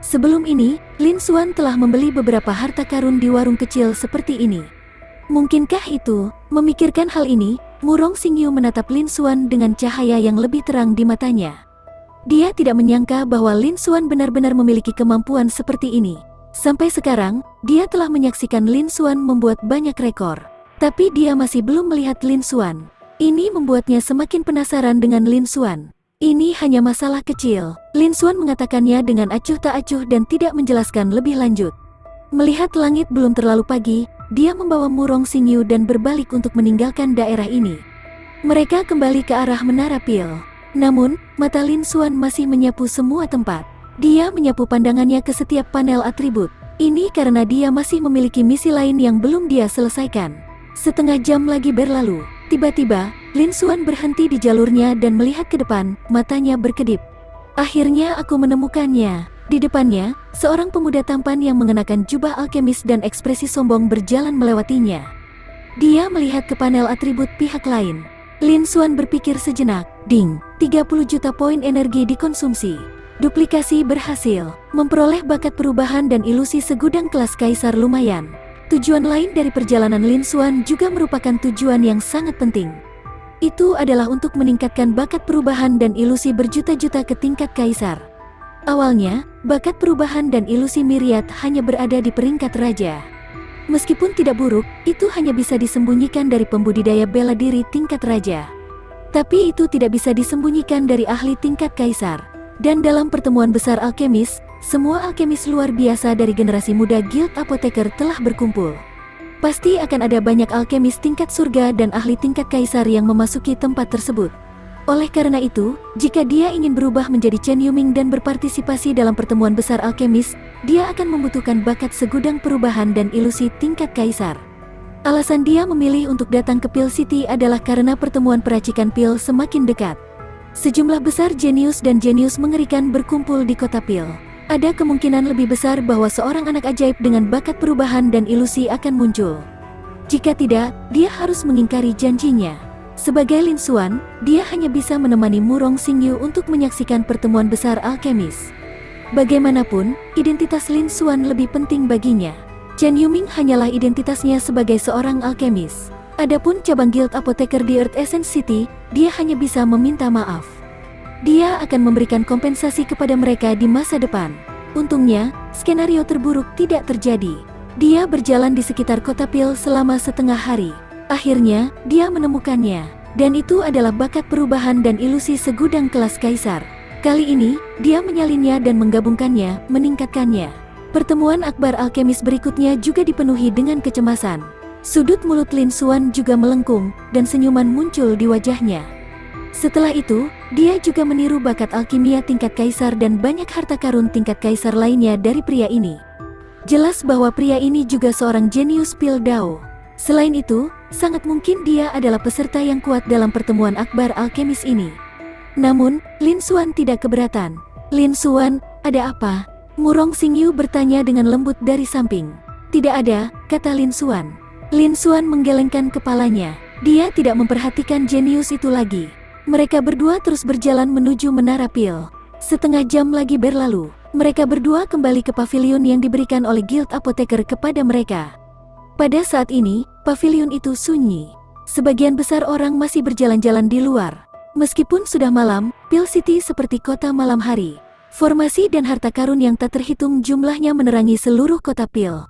Sebelum ini, Lin Xuan telah membeli beberapa harta karun di warung kecil seperti ini. Mungkinkah itu? Memikirkan hal ini, Murong Xingyu menatap Lin Xuan dengan cahaya yang lebih terang di matanya. Dia tidak menyangka bahwa Lin Xuan benar-benar memiliki kemampuan seperti ini. Sampai sekarang, dia telah menyaksikan Lin Xuan membuat banyak rekor. Tapi dia masih belum melihat Lin Xuan. Ini membuatnya semakin penasaran dengan Lin Xuan. Ini hanya masalah kecil, Lin Xuan mengatakannya dengan acuh tak acuh dan tidak menjelaskan lebih lanjut. Melihat langit belum terlalu pagi, dia membawa Murong Xingyu dan berbalik untuk meninggalkan daerah ini. Mereka kembali ke arah Menara Pil. Namun, mata Lin Xuan masih menyapu semua tempat. Dia menyapu pandangannya ke setiap panel atribut. Ini karena dia masih memiliki misi lain yang belum dia selesaikan. Setengah jam lagi berlalu. Tiba-tiba, Lin Xuan berhenti di jalurnya dan melihat ke depan, matanya berkedip. Akhirnya aku menemukannya. Di depannya, seorang pemuda tampan yang mengenakan jubah alkemis dan ekspresi sombong berjalan melewatinya. Dia melihat ke panel atribut pihak lain. Lin Xuan berpikir sejenak. Ding, 30 juta poin energi dikonsumsi. Duplikasi berhasil. Memperoleh bakat perubahan dan ilusi segudang kelas kaisar lumayan. Tujuan lain dari perjalanan Lin Xuan juga merupakan tujuan yang sangat penting. Itu adalah untuk meningkatkan bakat perubahan dan ilusi berjuta-juta ke tingkat kaisar. Awalnya, bakat perubahan dan ilusi Myriad hanya berada di peringkat raja. Meskipun tidak buruk, itu hanya bisa disembunyikan dari pembudidaya bela diri tingkat raja. Tapi itu tidak bisa disembunyikan dari ahli tingkat kaisar. Dan dalam pertemuan besar alkemis, semua alkemis luar biasa dari generasi muda Guild Apotheker telah berkumpul. Pasti akan ada banyak alkemis tingkat surga dan ahli tingkat kaisar yang memasuki tempat tersebut. Oleh karena itu, jika dia ingin berubah menjadi Chen Yuming dan berpartisipasi dalam pertemuan besar alkemis, dia akan membutuhkan bakat segudang perubahan dan ilusi tingkat kaisar. Alasan dia memilih untuk datang ke Pil City adalah karena pertemuan peracikan pil semakin dekat. Sejumlah besar jenius dan jenius mengerikan berkumpul di kota Pil. Ada kemungkinan lebih besar bahwa seorang anak ajaib dengan bakat perubahan dan ilusi akan muncul. Jika tidak, dia harus mengingkari janjinya. Sebagai Lin Xuan, dia hanya bisa menemani Murong Xingyu untuk menyaksikan pertemuan besar alkemis. Bagaimanapun, identitas Lin Xuan lebih penting baginya. Chen Yuming hanyalah identitasnya sebagai seorang alkemis. Adapun cabang Guild Apotheker di Earth Essence City, dia hanya bisa meminta maaf. Dia akan memberikan kompensasi kepada mereka di masa depan. Untungnya, skenario terburuk tidak terjadi. Dia berjalan di sekitar kota Pil selama setengah hari. Akhirnya, dia menemukannya. Dan itu adalah bakat perubahan dan ilusi segudang kelas kaisar. Kali ini, dia menyalinnya dan menggabungkannya, meningkatkannya. Pertemuan akbar alkemis berikutnya juga dipenuhi dengan kecemasan. Sudut mulut Lin Xuan juga melengkung, dan senyuman muncul di wajahnya. Setelah itu, dia juga meniru bakat alkimia tingkat kaisar dan banyak harta karun tingkat kaisar lainnya dari pria ini. Jelas bahwa pria ini juga seorang jenius Pil Dao. Selain itu, sangat mungkin dia adalah peserta yang kuat dalam pertemuan akbar alkemis ini. Namun, Lin Xuan tidak keberatan. Lin Xuan, ada apa? Murong Xingyu bertanya dengan lembut dari samping. Tidak ada, kata Lin Xuan. Lin Xuan menggelengkan kepalanya. Dia tidak memperhatikan jenius itu lagi. Mereka berdua terus berjalan menuju Menara Pil. Setengah jam lagi berlalu. Mereka berdua kembali ke pavilion yang diberikan oleh Guild Apotheker kepada mereka. Pada saat ini, pavilion itu sunyi. Sebagian besar orang masih berjalan-jalan di luar. Meskipun sudah malam, Pil City seperti kota malam hari. Formasi dan harta karun yang tak terhitung jumlahnya menerangi seluruh kota Pil.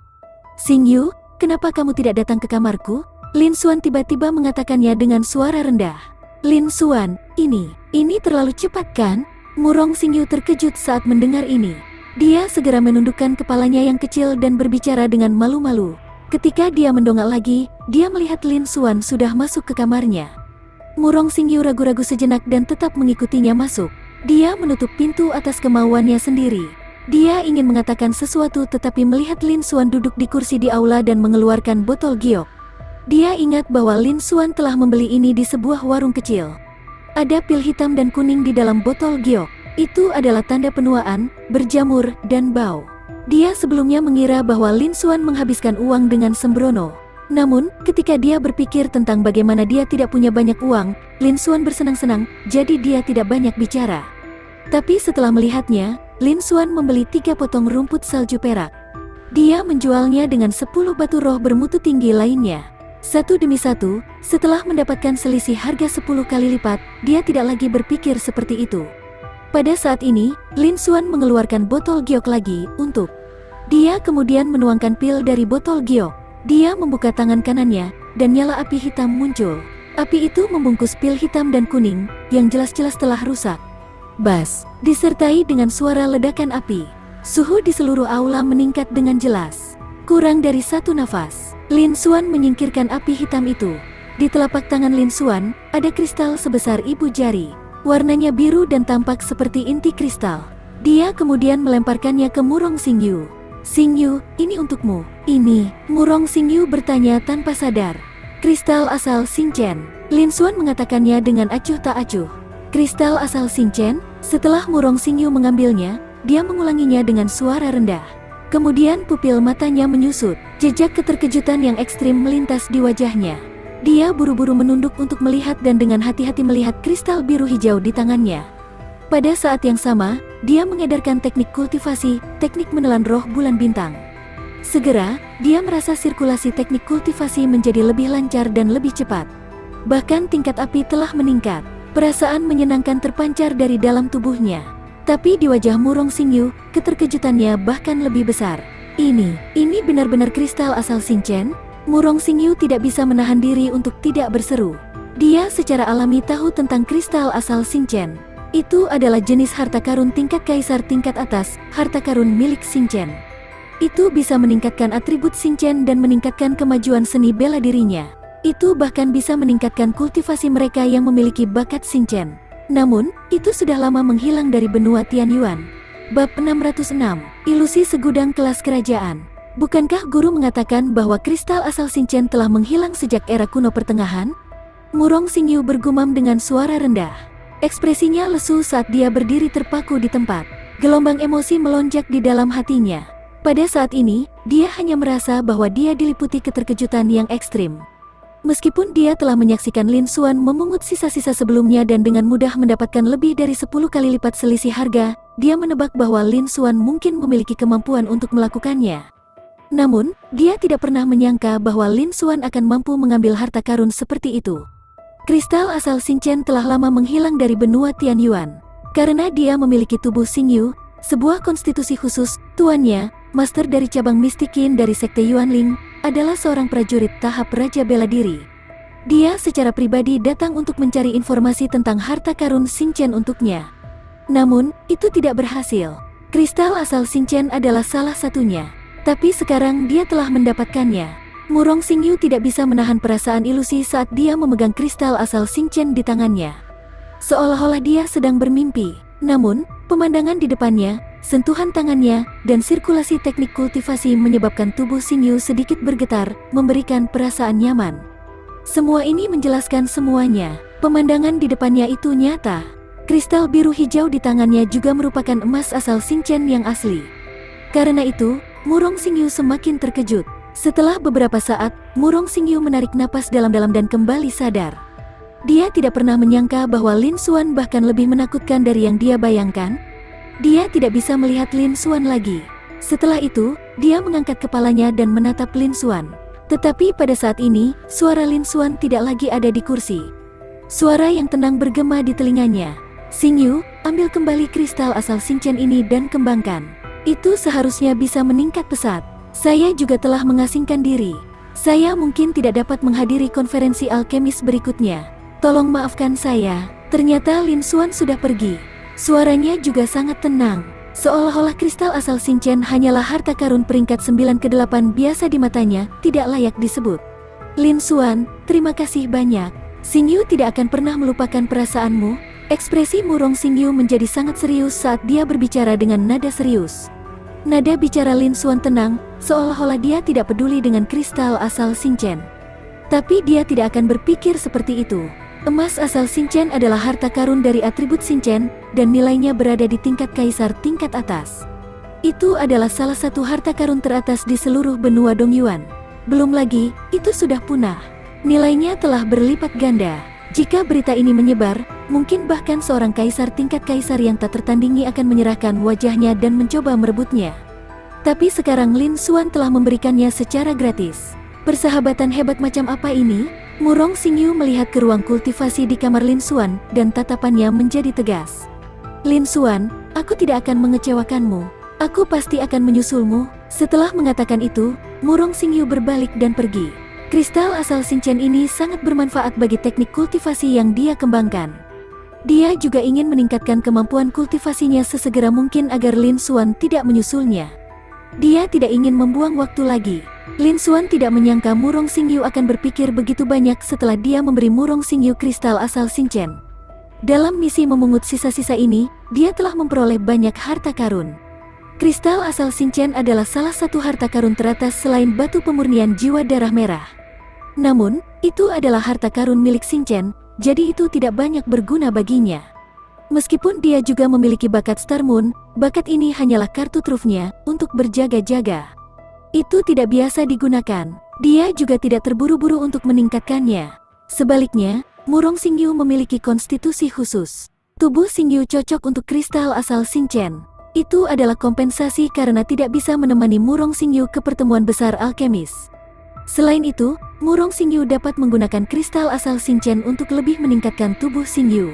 Xingyu, kenapa kamu tidak datang ke kamarku? Lin Xuan tiba-tiba mengatakannya dengan suara rendah. Lin Xuan, ini terlalu cepat kan? Murong Xingyu terkejut saat mendengar ini. Dia segera menundukkan kepalanya yang kecil dan berbicara dengan malu-malu. Ketika dia mendongak lagi, dia melihat Lin Xuan sudah masuk ke kamarnya. Murong Xingyu ragu-ragu sejenak dan tetap mengikutinya masuk. Dia menutup pintu atas kemauannya sendiri. Dia ingin mengatakan sesuatu tetapi melihat Lin Xuan duduk di kursi di aula dan mengeluarkan botol giok. Dia ingat bahwa Lin Xuan telah membeli ini di sebuah warung kecil. Ada pil hitam dan kuning di dalam botol giok. Itu adalah tanda penuaan, berjamur, dan bau. Dia sebelumnya mengira bahwa Lin Xuan menghabiskan uang dengan sembrono. Namun, ketika dia berpikir tentang bagaimana dia tidak punya banyak uang, Lin Xuan bersenang-senang, jadi dia tidak banyak bicara. Tapi setelah melihatnya, Lin Xuan membeli 3 potong rumput salju perak. Dia menjualnya dengan 10 batu roh bermutu tinggi lainnya. Satu demi satu, setelah mendapatkan selisih harga 10 kali lipat, dia tidak lagi berpikir seperti itu. Pada saat ini, Lin Xuan mengeluarkan botol giok lagi untuk. Dia kemudian menuangkan pil dari botol giok. Dia membuka tangan kanannya, dan nyala api hitam muncul. Api itu membungkus pil hitam dan kuning, yang jelas-jelas telah rusak. Bas, disertai dengan suara ledakan api. Suhu di seluruh aula meningkat dengan jelas. Kurang dari 1 nafas, Lin Xuan menyingkirkan api hitam itu. Di telapak tangan Lin Xuan, ada kristal sebesar ibu jari. Warnanya biru dan tampak seperti inti kristal. Dia kemudian melemparkannya ke Murong Xingyu. "Xingyu, ini untukmu." "Ini?" Murong Xingyu bertanya tanpa sadar. "Kristal asal Xinchen." Lin Xuan mengatakannya dengan acuh tak acuh. "Kristal asal Xinchen?" Setelah Murong Xingyu mengambilnya, dia mengulanginya dengan suara rendah. Kemudian pupil matanya menyusut. Jejak keterkejutan yang ekstrim melintas di wajahnya. Dia buru-buru menunduk untuk melihat dan dengan hati-hati melihat kristal biru hijau di tangannya. Pada saat yang sama, dia mengedarkan teknik kultivasi, teknik menelan roh bulan bintang. Segera, dia merasa sirkulasi teknik kultivasi menjadi lebih lancar dan lebih cepat. Bahkan tingkat api telah meningkat. Perasaan menyenangkan terpancar dari dalam tubuhnya. Tapi di wajah Murong Xingyu, keterkejutannya bahkan lebih besar. Ini benar-benar kristal asal Xinchen?" Murong Xingyu tidak bisa menahan diri untuk tidak berseru. Dia secara alami tahu tentang kristal asal Xinchen. Itu adalah jenis harta karun tingkat kaisar tingkat atas, harta karun milik Xinchen. Itu bisa meningkatkan atribut Xinchen dan meningkatkan kemajuan seni bela dirinya. Itu bahkan bisa meningkatkan kultivasi mereka yang memiliki bakat Xinchen. Namun, itu sudah lama menghilang dari benua Tianyuan. Bab 606, Ilusi Segudang Kelas Kerajaan. Bukankah guru mengatakan bahwa kristal asal Xinchen telah menghilang sejak era kuno pertengahan? Murong Xingyu bergumam dengan suara rendah. Ekspresinya lesu saat dia berdiri terpaku di tempat. Gelombang emosi melonjak di dalam hatinya. Pada saat ini, dia hanya merasa bahwa dia diliputi keterkejutan yang ekstrim. Meskipun dia telah menyaksikan Lin Xuan memungut sisa-sisa sebelumnya dan dengan mudah mendapatkan lebih dari 10 kali lipat selisih harga, dia menebak bahwa Lin Xuan mungkin memiliki kemampuan untuk melakukannya. Namun, dia tidak pernah menyangka bahwa Lin Xuan akan mampu mengambil harta karun seperti itu. Kristal asal Xinchen telah lama menghilang dari benua Tianyuan. Karena dia memiliki tubuh Xingyu, sebuah konstitusi khusus, tuannya, master dari cabang mistikin dari sekte Yuanling, adalah seorang prajurit tahap Raja Bela Diri. Dia secara pribadi datang untuk mencari informasi tentang harta karun Xinchen untuknya. Namun, itu tidak berhasil. Kristal asal Xinchen adalah salah satunya. Tapi sekarang dia telah mendapatkannya. Murong Xingyu tidak bisa menahan perasaan ilusi saat dia memegang kristal asal Xinchen di tangannya. Seolah-olah dia sedang bermimpi. Namun, pemandangan di depannya, sentuhan tangannya, dan sirkulasi teknik kultivasi menyebabkan tubuh Xingyu sedikit bergetar, memberikan perasaan nyaman. Semua ini menjelaskan semuanya. Pemandangan di depannya itu nyata. Kristal biru hijau di tangannya juga merupakan emas asal Xinchen yang asli. Karena itu, Murong Xingyu semakin terkejut. Setelah beberapa saat, Murong Xingyu menarik napas dalam-dalam dan kembali sadar. Dia tidak pernah menyangka bahwa Lin Xuan bahkan lebih menakutkan dari yang dia bayangkan. Dia tidak bisa melihat Lin Xuan lagi. Setelah itu, dia mengangkat kepalanya dan menatap Lin Xuan. Tetapi pada saat ini, suara Lin Xuan tidak lagi ada di kursi. Suara yang tenang bergema di telinganya. "Xingyu, ambil kembali kristal asal Xinchen ini dan kembangkan. Itu seharusnya bisa meningkat pesat. Saya juga telah mengasingkan diri. Saya mungkin tidak dapat menghadiri konferensi alkemis berikutnya. Tolong maafkan saya." Ternyata Lin Xuan sudah pergi. Suaranya juga sangat tenang, seolah-olah kristal asal Xinchen hanyalah harta karun peringkat 9 ke-8 biasa di matanya, tidak layak disebut. Lin Xuan, terima kasih banyak. Xingyu tidak akan pernah melupakan perasaanmu. Ekspresi murung Xingyu menjadi sangat serius saat dia berbicara dengan nada serius. Nada bicara Lin Xuan tenang, seolah-olah dia tidak peduli dengan kristal asal Xinchen. Tapi dia tidak akan berpikir seperti itu. Emas asal Xinchen adalah harta karun dari atribut Xinchen, dan nilainya berada di tingkat kaisar tingkat atas. Itu adalah salah satu harta karun teratas di seluruh benua Dongyuan. Belum lagi, itu sudah punah. Nilainya telah berlipat ganda. Jika berita ini menyebar, mungkin bahkan seorang kaisar tingkat kaisar yang tak tertandingi akan menyerahkan wajahnya dan mencoba merebutnya. Tapi sekarang Lin Xuan telah memberikannya secara gratis. Persahabatan hebat macam apa ini? Murong Xingyu melihat ke ruang kultivasi di kamar Lin Xuan, dan tatapannya menjadi tegas. Lin Xuan, aku tidak akan mengecewakanmu. Aku pasti akan menyusulmu. Setelah mengatakan itu, Murong Xingyu berbalik dan pergi. Kristal asal Xinchen ini sangat bermanfaat bagi teknik kultivasi yang dia kembangkan. Dia juga ingin meningkatkan kemampuan kultivasinya sesegera mungkin agar Lin Xuan tidak menyusulnya. Dia tidak ingin membuang waktu lagi. Lin Xuan tidak menyangka Murong Xingyu akan berpikir begitu banyak setelah dia memberi Murong Xingyu kristal asal Xinchen. Dalam misi memungut sisa-sisa ini, dia telah memperoleh banyak harta karun. Kristal asal Xinchen adalah salah satu harta karun teratas selain batu pemurnian jiwa darah merah. Namun, itu adalah harta karun milik Xinchen, jadi itu tidak banyak berguna baginya. Meskipun dia juga memiliki bakat Star Moon, bakat ini hanyalah kartu trufnya untuk berjaga-jaga. Itu tidak biasa digunakan. Dia juga tidak terburu-buru untuk meningkatkannya. Sebaliknya, Murong Xingyu memiliki konstitusi khusus. Tubuh Xingyu cocok untuk kristal asal Xinchen. Itu adalah kompensasi karena tidak bisa menemani Murong Xingyu ke pertemuan besar alkemis. Selain itu, Murong Xingyu dapat menggunakan kristal asal Xinchen untuk lebih meningkatkan tubuh Xingyu.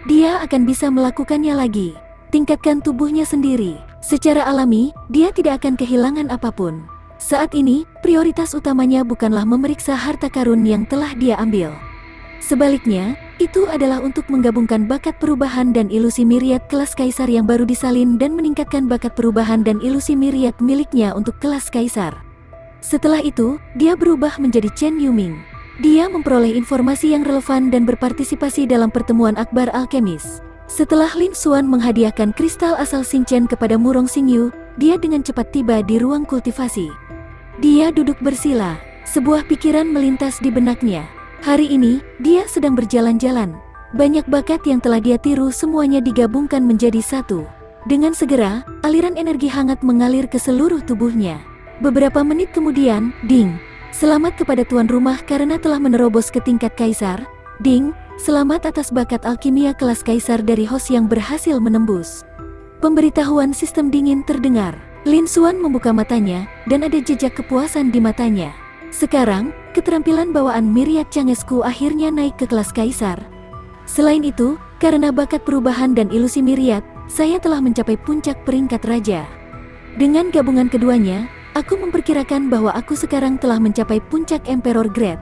Dia akan bisa melakukannya lagi. Tingkatkan tubuhnya sendiri. Secara alami, dia tidak akan kehilangan apapun. Saat ini, prioritas utamanya bukanlah memeriksa harta karun yang telah dia ambil. Sebaliknya, itu adalah untuk menggabungkan bakat perubahan dan ilusi miriat kelas kaisar yang baru disalin dan meningkatkan bakat perubahan dan ilusi miriat miliknya untuk kelas kaisar. Setelah itu, dia berubah menjadi Chen Yuming. Dia memperoleh informasi yang relevan dan berpartisipasi dalam pertemuan akbar alkemis. Setelah Lin Xuan menghadiahkan kristal asal Xinchen kepada Murong Xingyu, dia dengan cepat tiba di ruang kultivasi. Dia duduk bersila, sebuah pikiran melintas di benaknya. Hari ini, dia sedang berjalan-jalan. Banyak bakat yang telah dia tiru semuanya digabungkan menjadi satu. Dengan segera, aliran energi hangat mengalir ke seluruh tubuhnya. Beberapa menit kemudian, ding! Selamat kepada tuan rumah karena telah menerobos ke tingkat kaisar. Ding! Selamat atas bakat alkimia kelas kaisar dari host yang berhasil menembus. Pemberitahuan sistem dingin terdengar. Lin Xuan membuka matanya, dan ada jejak kepuasan di matanya. Sekarang, keterampilan bawaan Myriad Changesku akhirnya naik ke kelas kaisar. Selain itu, karena bakat perubahan dan ilusi Myriad, saya telah mencapai puncak peringkat raja. Dengan gabungan keduanya, aku memperkirakan bahwa aku sekarang telah mencapai puncak Emperor Grade.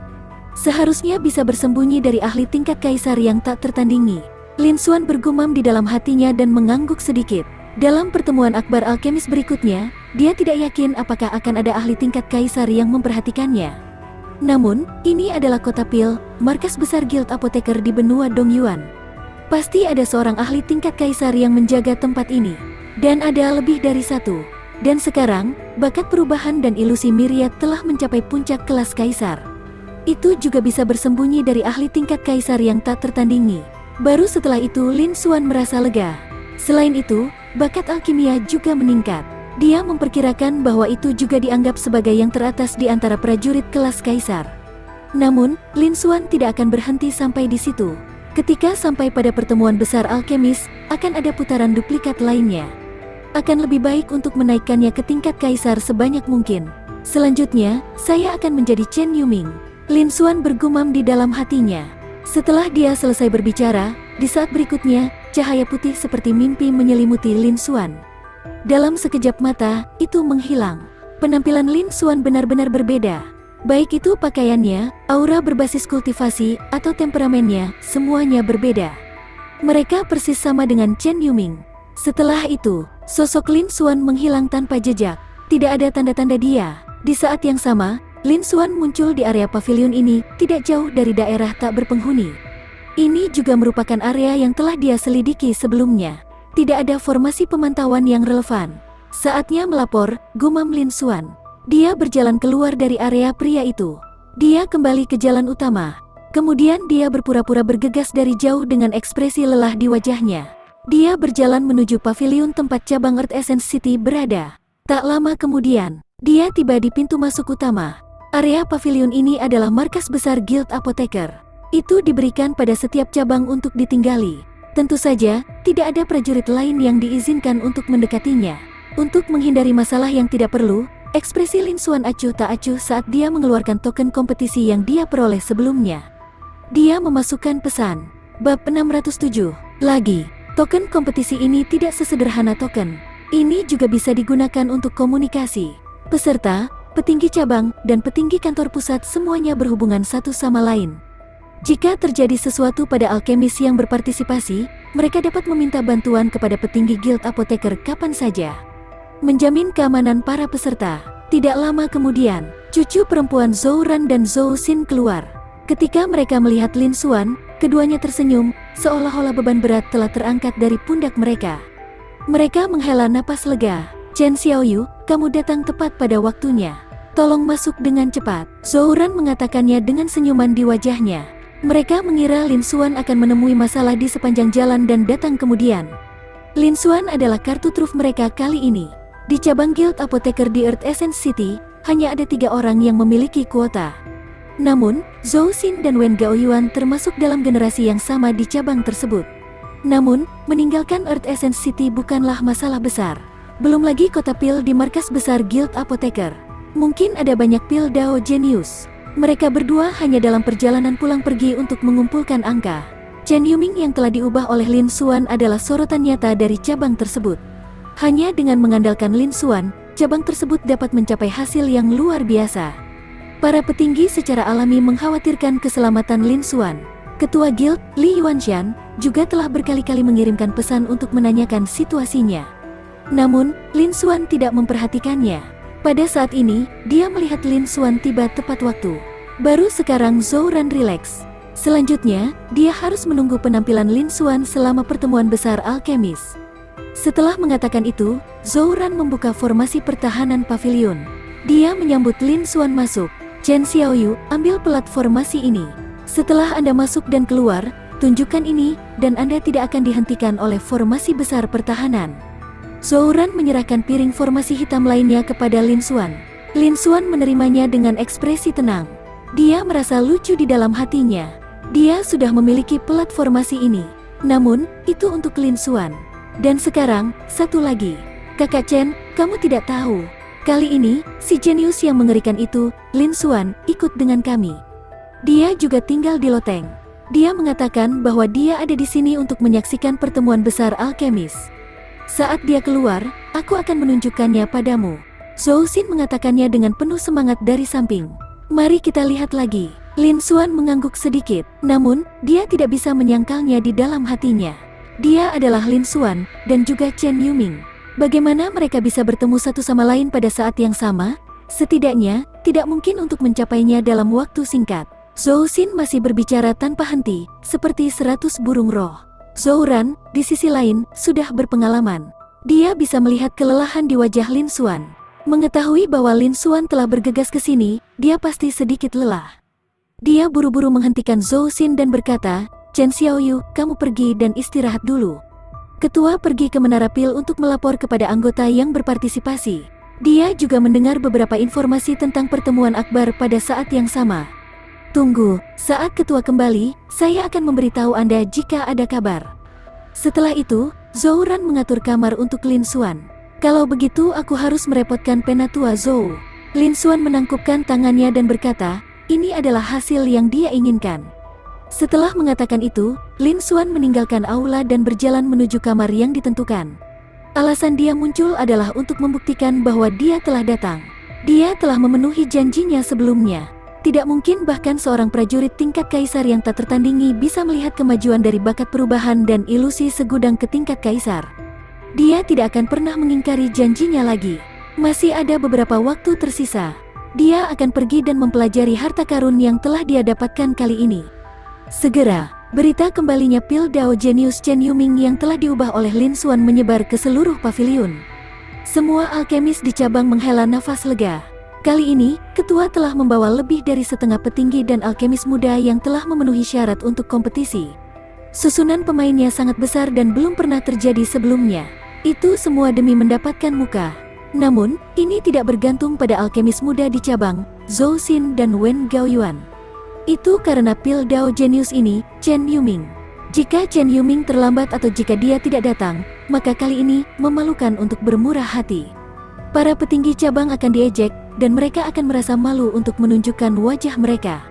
Seharusnya bisa bersembunyi dari ahli tingkat kaisar yang tak tertandingi. Lin Xuan bergumam di dalam hatinya dan mengangguk sedikit. Dalam pertemuan akbar alkemis berikutnya, dia tidak yakin apakah akan ada ahli tingkat kaisar yang memperhatikannya. Namun, ini adalah kota Pil, markas besar Guild Apoteker di benua Dongyuan. Pasti ada seorang ahli tingkat kaisar yang menjaga tempat ini. Dan ada lebih dari satu. Dan sekarang, bakat perubahan dan ilusi Myriad telah mencapai puncak kelas kaisar. Itu juga bisa bersembunyi dari ahli tingkat kaisar yang tak tertandingi. Baru setelah itu Lin Xuan merasa lega. Selain itu, bakat alkimia juga meningkat. Dia memperkirakan bahwa itu juga dianggap sebagai yang teratas di antara prajurit kelas kaisar. Namun, Lin Xuan tidak akan berhenti sampai di situ. Ketika sampai pada pertemuan besar alkemis, akan ada putaran duplikat lainnya. Akan lebih baik untuk menaikkannya ke tingkat kaisar sebanyak mungkin. Selanjutnya, saya akan menjadi Chen Yuming. Lin Xuan bergumam di dalam hatinya. Setelah dia selesai berbicara, di saat berikutnya, cahaya putih seperti mimpi menyelimuti Lin Xuan. Dalam sekejap mata, itu menghilang. Penampilan Lin Xuan benar-benar berbeda. Baik itu pakaiannya, aura berbasis kultivasi, atau temperamennya, semuanya berbeda. Mereka persis sama dengan Chen Yuming. Setelah itu, sosok Lin Xuan menghilang tanpa jejak. Tidak ada tanda-tanda dia. Di saat yang sama, Lin Xuan muncul di area pavilion ini, tidak jauh dari daerah tak berpenghuni. Ini juga merupakan area yang telah dia selidiki sebelumnya. Tidak ada formasi pemantauan yang relevan. Saatnya melapor, gumam Lin Xuan. Dia berjalan keluar dari area pria itu. Dia kembali ke jalan utama. Kemudian dia berpura-pura bergegas dari jauh dengan ekspresi lelah di wajahnya. Dia berjalan menuju pavilion tempat cabang Earth Essence City berada. Tak lama kemudian, dia tiba di pintu masuk utama. Area pavilion ini adalah markas besar Guild Apotheker. Itu diberikan pada setiap cabang untuk ditinggali. Tentu saja, tidak ada prajurit lain yang diizinkan untuk mendekatinya. Untuk menghindari masalah yang tidak perlu, ekspresi Lin Xuan acuh tak acuh saat dia mengeluarkan token kompetisi yang dia peroleh sebelumnya. Dia memasukkan pesan. Bab 607. Lagi, token kompetisi ini tidak sesederhana token. Ini juga bisa digunakan untuk komunikasi. Peserta, petinggi cabang, dan petinggi kantor pusat semuanya berhubungan satu sama lain. Jika terjadi sesuatu pada alkemis yang berpartisipasi, mereka dapat meminta bantuan kepada petinggi Guild Apotheker kapan saja. Menjamin keamanan para peserta. Tidak lama kemudian, cucu perempuan Zhou Ran dan Zhou Xin keluar. Ketika mereka melihat Lin Xuan, keduanya tersenyum, seolah-olah beban berat telah terangkat dari pundak mereka. Mereka menghela napas lega. Chen Xiaoyu, kamu datang tepat pada waktunya. Tolong masuk dengan cepat. Zhou Ran mengatakannya dengan senyuman di wajahnya. Mereka mengira Lin Xuan akan menemui masalah di sepanjang jalan dan datang kemudian. Lin Xuan adalah kartu truf mereka kali ini. Di cabang Guild Apotheker di Earth Essence City, hanya ada 3 orang yang memiliki kuota. Namun, Zhou Xin dan Wen Gaoyuan termasuk dalam generasi yang sama di cabang tersebut. Namun, meninggalkan Earth Essence City bukanlah masalah besar. Belum lagi kota pil di markas besar Guild Apotheker. Mungkin ada banyak pil Dao Genius. Mereka berdua hanya dalam perjalanan pulang pergi untuk mengumpulkan angka. Chen Yuming yang telah diubah oleh Lin Xuan adalah sorotan nyata dari cabang tersebut. Hanya dengan mengandalkan Lin Xuan, cabang tersebut dapat mencapai hasil yang luar biasa. Para petinggi secara alami mengkhawatirkan keselamatan Lin Xuan. Ketua Guild, Li Yuanshan, juga telah berkali-kali mengirimkan pesan untuk menanyakan situasinya. Namun, Lin Xuan tidak memperhatikannya. Pada saat ini, dia melihat Lin Xuan tiba tepat waktu. Baru sekarang Zhou Ran rileks. Selanjutnya, dia harus menunggu penampilan Lin Xuan selama pertemuan besar alkemis. Setelah mengatakan itu, Zhou Ran membuka formasi pertahanan pavilion. Dia menyambut Lin Xuan masuk. Chen Xiaoyu, ambil pelat formasi ini. Setelah Anda masuk dan keluar, tunjukkan ini, dan Anda tidak akan dihentikan oleh formasi besar pertahanan. Zhou Ran menyerahkan piring formasi hitam lainnya kepada Lin Xuan. Lin Xuan menerimanya dengan ekspresi tenang. Dia merasa lucu di dalam hatinya. Dia sudah memiliki pelat formasi ini. Namun, itu untuk Lin Xuan. Dan sekarang, satu lagi. Kakak Chen, kamu tidak tahu. Kali ini, si jenius yang mengerikan itu, Lin Xuan, ikut dengan kami. Dia juga tinggal di loteng. Dia mengatakan bahwa dia ada di sini untuk menyaksikan pertemuan besar alkemis. Saat dia keluar, aku akan menunjukkannya padamu. Zhou Xin mengatakannya dengan penuh semangat dari samping. Mari kita lihat lagi. Lin Xuan mengangguk sedikit, namun, dia tidak bisa menyangkalnya di dalam hatinya. Dia adalah Lin Xuan, dan juga Chen Yuming. Bagaimana mereka bisa bertemu satu sama lain pada saat yang sama? Setidaknya, tidak mungkin untuk mencapainya dalam waktu singkat. Zhou Xin masih berbicara tanpa henti, seperti 100 burung roh. Zhou Ran, di sisi lain, sudah berpengalaman. Dia bisa melihat kelelahan di wajah Lin Xuan. Mengetahui bahwa Lin Xuan telah bergegas ke sini, dia pasti sedikit lelah. Dia buru-buru menghentikan Zhou Xin dan berkata, Chen Xiaoyu, kamu pergi dan istirahat dulu. Ketua pergi ke Menara Pil untuk melapor kepada anggota yang berpartisipasi. Dia juga mendengar beberapa informasi tentang pertemuan akbar pada saat yang sama. Tunggu, saat ketua kembali, saya akan memberitahu Anda jika ada kabar. Setelah itu, Zhou Ran mengatur kamar untuk Lin Xuan. Kalau begitu aku harus merepotkan penatua Zhou. Lin Xuan menangkupkan tangannya dan berkata, ini adalah hasil yang dia inginkan. Setelah mengatakan itu, Lin Xuan meninggalkan aula dan berjalan menuju kamar yang ditentukan. Alasan dia muncul adalah untuk membuktikan bahwa dia telah datang. Dia telah memenuhi janjinya sebelumnya. Tidak mungkin bahkan seorang prajurit tingkat kaisar yang tak tertandingi bisa melihat kemajuan dari bakat perubahan dan ilusi segudang ke tingkat kaisar. Dia tidak akan pernah mengingkari janjinya lagi. Masih ada beberapa waktu tersisa. Dia akan pergi dan mempelajari harta karun yang telah dia dapatkan kali ini. Segera, berita kembalinya pil Dao Genius Chen Yuming yang telah diubah oleh Lin Xuan menyebar ke seluruh paviliun. Semua alkemis di cabang menghela nafas lega. Kali ini, ketua telah membawa lebih dari setengah petinggi dan alkemis muda yang telah memenuhi syarat untuk kompetisi. Susunan pemainnya sangat besar dan belum pernah terjadi sebelumnya. Itu semua demi mendapatkan muka. Namun, ini tidak bergantung pada alkemis muda di cabang, Zhou Xin dan Wen Gaoyuan. Itu karena pil Dao Genius ini, Chen Yuming. Jika Chen Yuming terlambat atau jika dia tidak datang, maka kali ini memalukan untuk bermurah hati. Para petinggi cabang akan diejek, dan mereka akan merasa malu untuk menunjukkan wajah mereka.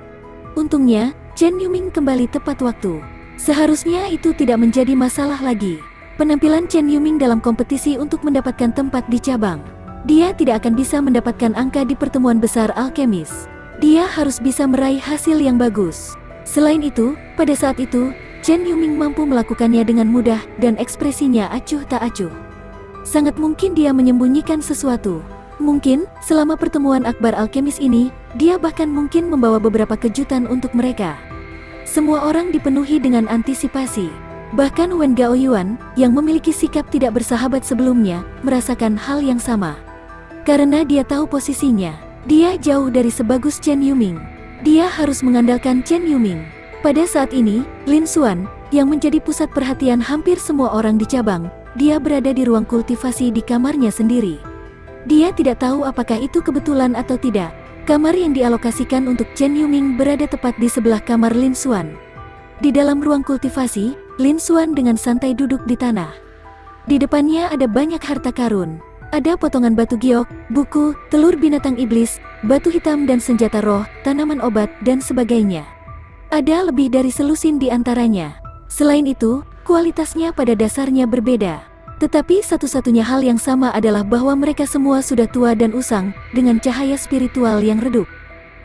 Untungnya, Chen Yuming kembali tepat waktu. Seharusnya itu tidak menjadi masalah lagi. Penampilan Chen Yuming dalam kompetisi untuk mendapatkan tempat di cabang. Dia tidak akan bisa mendapatkan angka di pertemuan besar alkemis. Dia harus bisa meraih hasil yang bagus. Selain itu, pada saat itu, Chen Yuming mampu melakukannya dengan mudah dan ekspresinya acuh tak acuh. Sangat mungkin dia menyembunyikan sesuatu. Mungkin, selama pertemuan akbar alkemis ini, dia bahkan mungkin membawa beberapa kejutan untuk mereka. Semua orang dipenuhi dengan antisipasi. Bahkan Wen Gaoyuan, yang memiliki sikap tidak bersahabat sebelumnya, merasakan hal yang sama. Karena dia tahu posisinya, dia jauh dari sebagus Chen Yuming. Dia harus mengandalkan Chen Yuming. Pada saat ini, Lin Xuan, yang menjadi pusat perhatian hampir semua orang di cabang, dia berada di ruang kultivasi di kamarnya sendiri. Dia tidak tahu apakah itu kebetulan atau tidak. Kamar yang dialokasikan untuk Chen Yuming berada tepat di sebelah kamar Lin Xuan. Di dalam ruang kultivasi, Lin Xuan dengan santai duduk di tanah. Di depannya ada banyak harta karun. Ada potongan batu giok, buku, telur binatang iblis, batu hitam dan senjata roh, tanaman obat, dan sebagainya. Ada lebih dari selusin di antaranya. Selain itu, kualitasnya pada dasarnya berbeda. Tetapi satu-satunya hal yang sama adalah bahwa mereka semua sudah tua dan usang, dengan cahaya spiritual yang redup.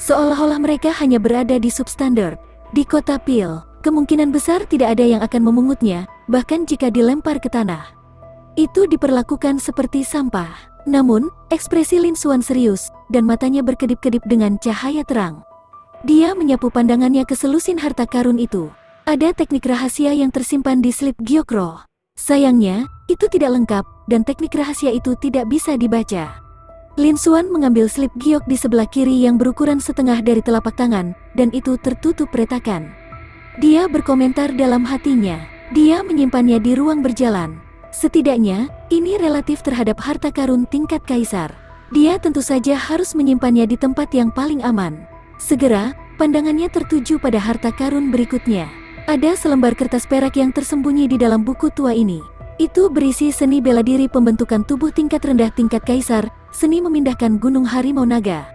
Seolah-olah mereka hanya berada di substandard. Di kota Pil, kemungkinan besar tidak ada yang akan memungutnya, bahkan jika dilempar ke tanah. Itu diperlakukan seperti sampah. Namun, ekspresi Lin Xuan serius, dan matanya berkedip-kedip dengan cahaya terang. Dia menyapu pandangannya ke selusin harta karun itu. Ada teknik rahasia yang tersimpan di slip Gyokro. Sayangnya, itu tidak lengkap, dan teknik rahasia itu tidak bisa dibaca. Lin Xuan mengambil slip giok di sebelah kiri yang berukuran setengah dari telapak tangan, dan itu tertutup retakan. Dia berkomentar dalam hatinya. Dia menyimpannya di ruang berjalan. Setidaknya, ini relatif terhadap harta karun tingkat kaisar. Dia tentu saja harus menyimpannya di tempat yang paling aman. Segera, pandangannya tertuju pada harta karun berikutnya. Ada selembar kertas perak yang tersembunyi di dalam buku tua ini. Itu berisi seni bela diri pembentukan tubuh tingkat rendah tingkat kaisar, seni memindahkan gunung harimau naga.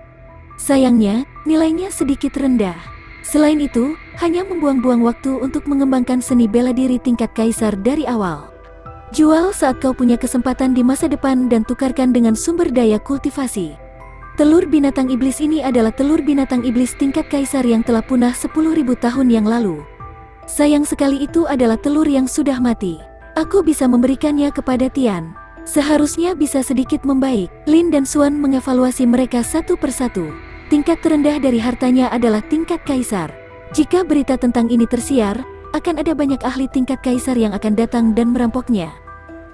Sayangnya, nilainya sedikit rendah. Selain itu, hanya membuang-buang waktu untuk mengembangkan seni bela diri tingkat kaisar dari awal. Jual saat kau punya kesempatan di masa depan dan tukarkan dengan sumber daya kultivasi. Telur binatang iblis ini adalah telur binatang iblis tingkat kaisar yang telah punah 10.000 tahun yang lalu. Sayang sekali itu adalah telur yang sudah mati. Aku bisa memberikannya kepada Tian. Seharusnya bisa sedikit membaik. Lin dan Xuan mengevaluasi mereka satu persatu. Tingkat terendah dari hartanya adalah tingkat kaisar. Jika berita tentang ini tersiar, akan ada banyak ahli tingkat kaisar yang akan datang dan merampoknya.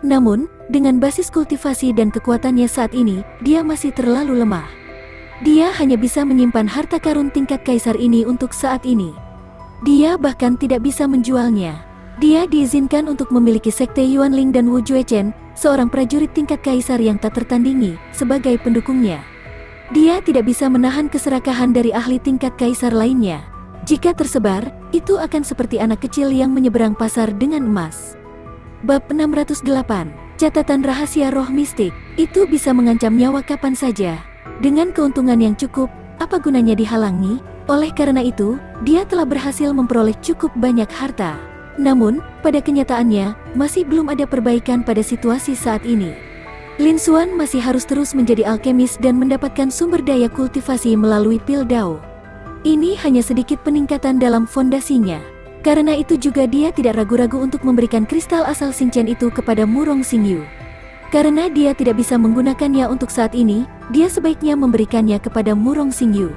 Namun, dengan basis kultivasi dan kekuatannya saat ini, dia masih terlalu lemah. Dia hanya bisa menyimpan harta karun tingkat kaisar ini untuk saat ini. Dia bahkan tidak bisa menjualnya. Dia diizinkan untuk memiliki sekte Yuanling dan Wu Juechen, seorang prajurit tingkat kaisar yang tak tertandingi, sebagai pendukungnya. Dia tidak bisa menahan keserakahan dari ahli tingkat kaisar lainnya. Jika tersebar, itu akan seperti anak kecil yang menyeberang pasar dengan emas. Bab 608, Catatan Rahasia Roh Mistik. Itu bisa mengancam nyawa kapan saja. Dengan keuntungan yang cukup, apa gunanya dihalangi? Oleh karena itu, dia telah berhasil memperoleh cukup banyak harta. Namun, pada kenyataannya, masih belum ada perbaikan pada situasi saat ini. Lin Xuan masih harus terus menjadi alkemis dan mendapatkan sumber daya kultivasi melalui pil Dao. Ini hanya sedikit peningkatan dalam fondasinya. Karena itu juga dia tidak ragu-ragu untuk memberikan kristal asal Xingqian itu kepada Murong Xingyu. Karena dia tidak bisa menggunakannya untuk saat ini, dia sebaiknya memberikannya kepada Murong Xingyu.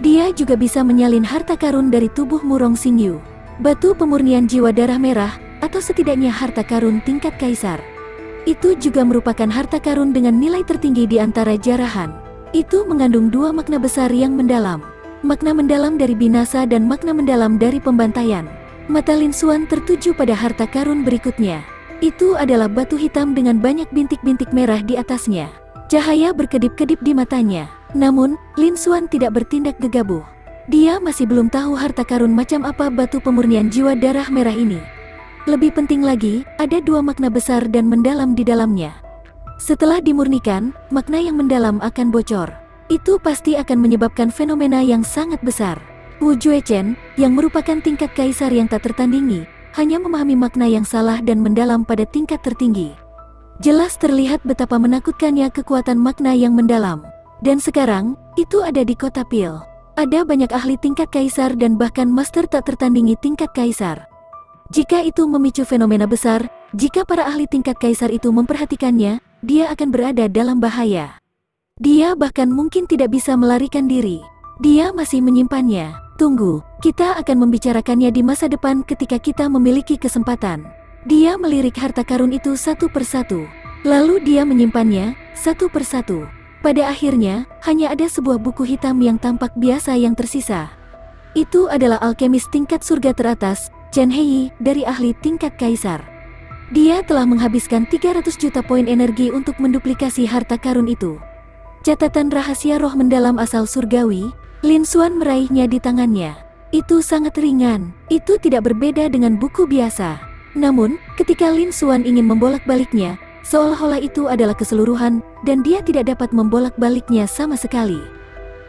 Dia juga bisa menyalin harta karun dari tubuh Murong Xingyu. Batu pemurnian jiwa darah merah, atau setidaknya harta karun tingkat kaisar. Itu juga merupakan harta karun dengan nilai tertinggi di antara jarahan. Itu mengandung dua makna besar yang mendalam. Makna mendalam dari binasa dan makna mendalam dari pembantaian. Mata Lin Xuan tertuju pada harta karun berikutnya. Itu adalah batu hitam dengan banyak bintik-bintik merah di atasnya. Cahaya berkedip-kedip di matanya. Namun, Lin Xuan tidak bertindak gegabah. Dia masih belum tahu harta karun macam apa batu pemurnian jiwa darah merah ini. Lebih penting lagi, ada dua makna besar dan mendalam di dalamnya. Setelah dimurnikan, makna yang mendalam akan bocor. Itu pasti akan menyebabkan fenomena yang sangat besar. Wu Juechen, yang merupakan tingkat kaisar yang tak tertandingi, hanya memahami makna yang salah dan mendalam pada tingkat tertinggi. Jelas terlihat betapa menakutkannya kekuatan makna yang mendalam. Dan sekarang, itu ada di kota Pil. Ada banyak ahli tingkat kaisar dan bahkan master tak tertandingi tingkat kaisar. Jika itu memicu fenomena besar, jika para ahli tingkat kaisar itu memperhatikannya, dia akan berada dalam bahaya. Dia bahkan mungkin tidak bisa melarikan diri. Dia masih menyimpannya. Tunggu, kita akan membicarakannya di masa depan ketika kita memiliki kesempatan. Dia melirik harta karun itu satu persatu. Lalu dia menyimpannya, satu persatu. Pada akhirnya, hanya ada sebuah buku hitam yang tampak biasa yang tersisa. Itu adalah alkemis tingkat surga teratas, Chen Hei, dari ahli tingkat kaisar. Dia telah menghabiskan 300 juta poin energi untuk menduplikasi harta karun itu. Catatan rahasia roh mendalam asal surgawi, Lin Xuan meraihnya di tangannya. Itu sangat ringan, itu tidak berbeda dengan buku biasa. Namun, ketika Lin Xuan ingin membolak-baliknya, seolah-olah itu adalah keseluruhan, dan dia tidak dapat membolak-baliknya sama sekali.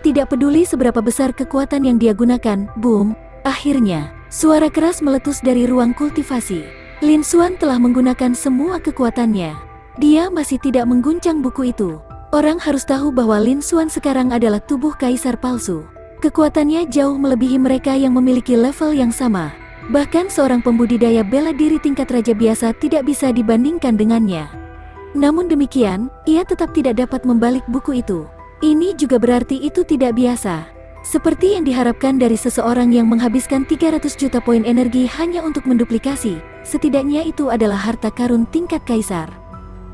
Tidak peduli seberapa besar kekuatan yang dia gunakan, boom, akhirnya, suara keras meletus dari ruang kultivasi. Lin Xuan telah menggunakan semua kekuatannya. Dia masih tidak mengguncang buku itu. Orang harus tahu bahwa Lin Xuan sekarang adalah tubuh kaisar palsu. Kekuatannya jauh melebihi mereka yang memiliki level yang sama. Bahkan seorang pembudidaya bela diri tingkat raja biasa tidak bisa dibandingkan dengannya. Namun demikian, ia tetap tidak dapat membalik buku itu. Ini juga berarti itu tidak biasa. Seperti yang diharapkan dari seseorang yang menghabiskan 300 juta poin energi hanya untuk menduplikasi, setidaknya itu adalah harta karun tingkat kaisar.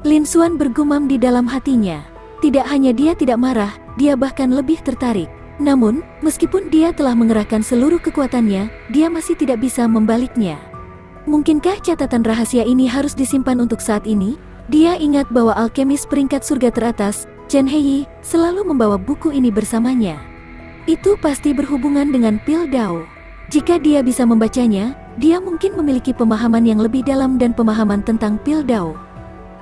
Lin Xuan bergumam di dalam hatinya. Tidak hanya dia tidak marah, dia bahkan lebih tertarik. Namun, meskipun dia telah mengerahkan seluruh kekuatannya, dia masih tidak bisa membaliknya. Mungkinkah catatan rahasia ini harus disimpan untuk saat ini? Dia ingat bahwa alkemis peringkat surga teratas, Chen Hei, selalu membawa buku ini bersamanya. Itu pasti berhubungan dengan Pil Dao. Jika dia bisa membacanya, dia mungkin memiliki pemahaman yang lebih dalam dan pemahaman tentang Pil Dao.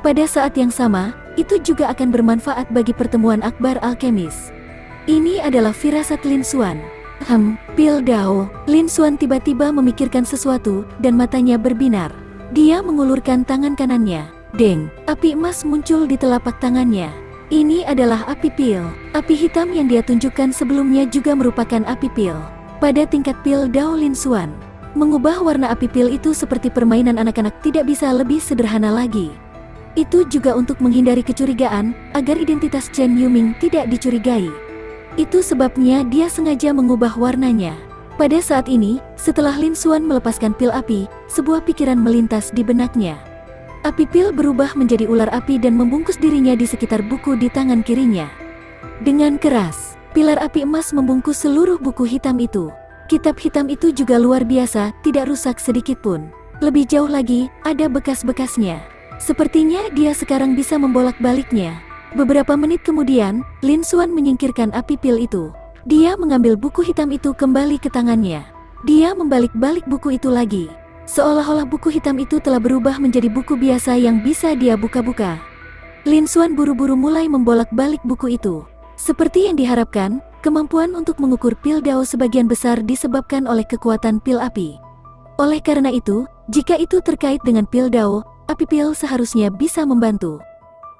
Pada saat yang sama, itu juga akan bermanfaat bagi pertemuan akbar alkemis. Ini adalah firasat Lin Xuan. Pil Dao. Lin Xuan tiba-tiba memikirkan sesuatu, dan matanya berbinar. Dia mengulurkan tangan kanannya. Deng, api emas muncul di telapak tangannya. Ini adalah api pil. Api hitam yang dia tunjukkan sebelumnya juga merupakan api pil. Pada tingkat Pil Dao Lin Xuan, mengubah warna api pil itu seperti permainan anak-anak tidak bisa lebih sederhana lagi. Itu juga untuk menghindari kecurigaan, agar identitas Chen Yuming tidak dicurigai. Itu sebabnya dia sengaja mengubah warnanya. Pada saat ini, setelah Lin Xuan melepaskan pil api, sebuah pikiran melintas di benaknya. Api pil berubah menjadi ular api dan membungkus dirinya di sekitar buku di tangan kirinya. Dengan keras, pilar api emas membungkus seluruh buku hitam itu. Kitab hitam itu juga luar biasa, tidak rusak sedikit pun. Lebih jauh lagi, ada bekas-bekasnya. Sepertinya dia sekarang bisa membolak-baliknya. Beberapa menit kemudian, Lin Xuan menyingkirkan api pil itu. Dia mengambil buku hitam itu kembali ke tangannya. Dia membalik-balik buku itu lagi. Seolah-olah buku hitam itu telah berubah menjadi buku biasa yang bisa dia buka-buka. Lin Xuan buru-buru mulai membolak-balik buku itu. Seperti yang diharapkan, kemampuan untuk mengukur pil Dao sebagian besar disebabkan oleh kekuatan pil api. Oleh karena itu, jika itu terkait dengan pil Dao, api pil seharusnya bisa membantu.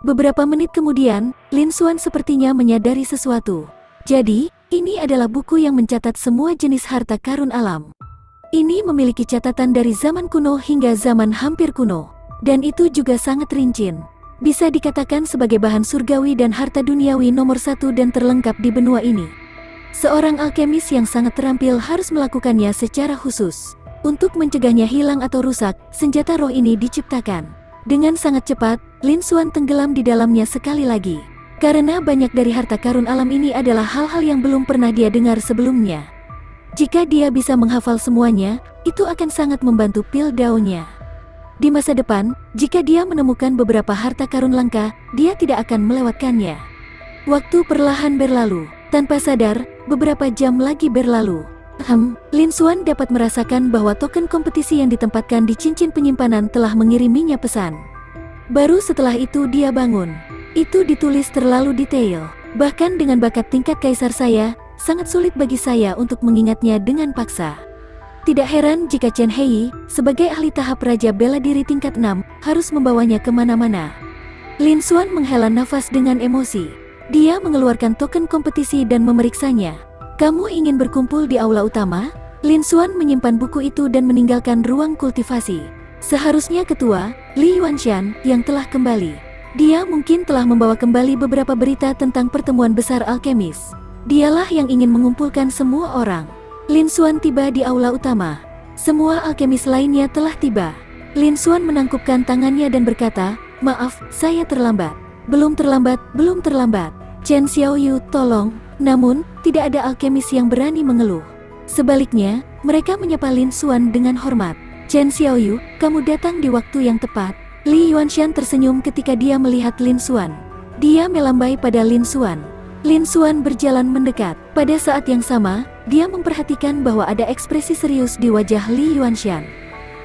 Beberapa menit kemudian, Lin Xuan sepertinya menyadari sesuatu. Jadi, Ini adalah buku yang mencatat semua jenis harta karun alam. Ini memiliki catatan dari zaman kuno hingga zaman hampir kuno. Dan itu juga sangat rinci. Bisa dikatakan sebagai bahan surgawi dan harta duniawi nomor 1 dan terlengkap di benua ini. Seorang alkemis yang sangat terampil harus melakukannya secara khusus. Untuk mencegahnya hilang atau rusak, senjata roh ini diciptakan. Dengan sangat cepat, Lin Xuan tenggelam di dalamnya sekali lagi. Karena banyak dari harta karun alam ini adalah hal-hal yang belum pernah dia dengar sebelumnya. Jika dia bisa menghafal semuanya, itu akan sangat membantu Pil Dao-nya. Di masa depan, jika dia menemukan beberapa harta karun langka, dia tidak akan melewatkannya. Waktu perlahan berlalu. Tanpa sadar, beberapa jam lagi berlalu. Lin Xuan dapat merasakan bahwa token kompetisi yang ditempatkan di cincin penyimpanan telah mengiriminya pesan. Baru setelah itu dia bangun. Itu ditulis terlalu detail. Bahkan dengan bakat tingkat kaisar saya, sangat sulit bagi saya untuk mengingatnya dengan paksa. Tidak heran jika Chen Hei, sebagai ahli tahap Raja Bela Diri tingkat 6, harus membawanya kemana-mana. Lin Xuan menghela nafas dengan emosi. Dia mengeluarkan token kompetisi dan memeriksanya. Kamu ingin berkumpul di aula utama? Lin Xuan menyimpan buku itu dan meninggalkan ruang kultivasi. Seharusnya ketua, Li Yuanshan, yang telah kembali. Dia mungkin telah membawa kembali beberapa berita tentang pertemuan besar alkemis. Dialah yang ingin mengumpulkan semua orang. Lin Xuan tiba di aula utama. Semua alkemis lainnya telah tiba. Lin Xuan menangkupkan tangannya dan berkata, "Maaf, saya terlambat." Belum terlambat, belum terlambat. Chen Xiaoyu, tolong." Namun, tidak ada alkemis yang berani mengeluh. Sebaliknya, mereka menyapa Lin Xuan dengan hormat. "Chen Xiaoyu, kamu datang di waktu yang tepat." Li Yuanshan tersenyum ketika dia melihat Lin Xuan. Dia melambai pada Lin Xuan. Lin Xuan berjalan mendekat. Pada saat yang sama, dia memperhatikan bahwa ada ekspresi serius di wajah Li Yuanshan.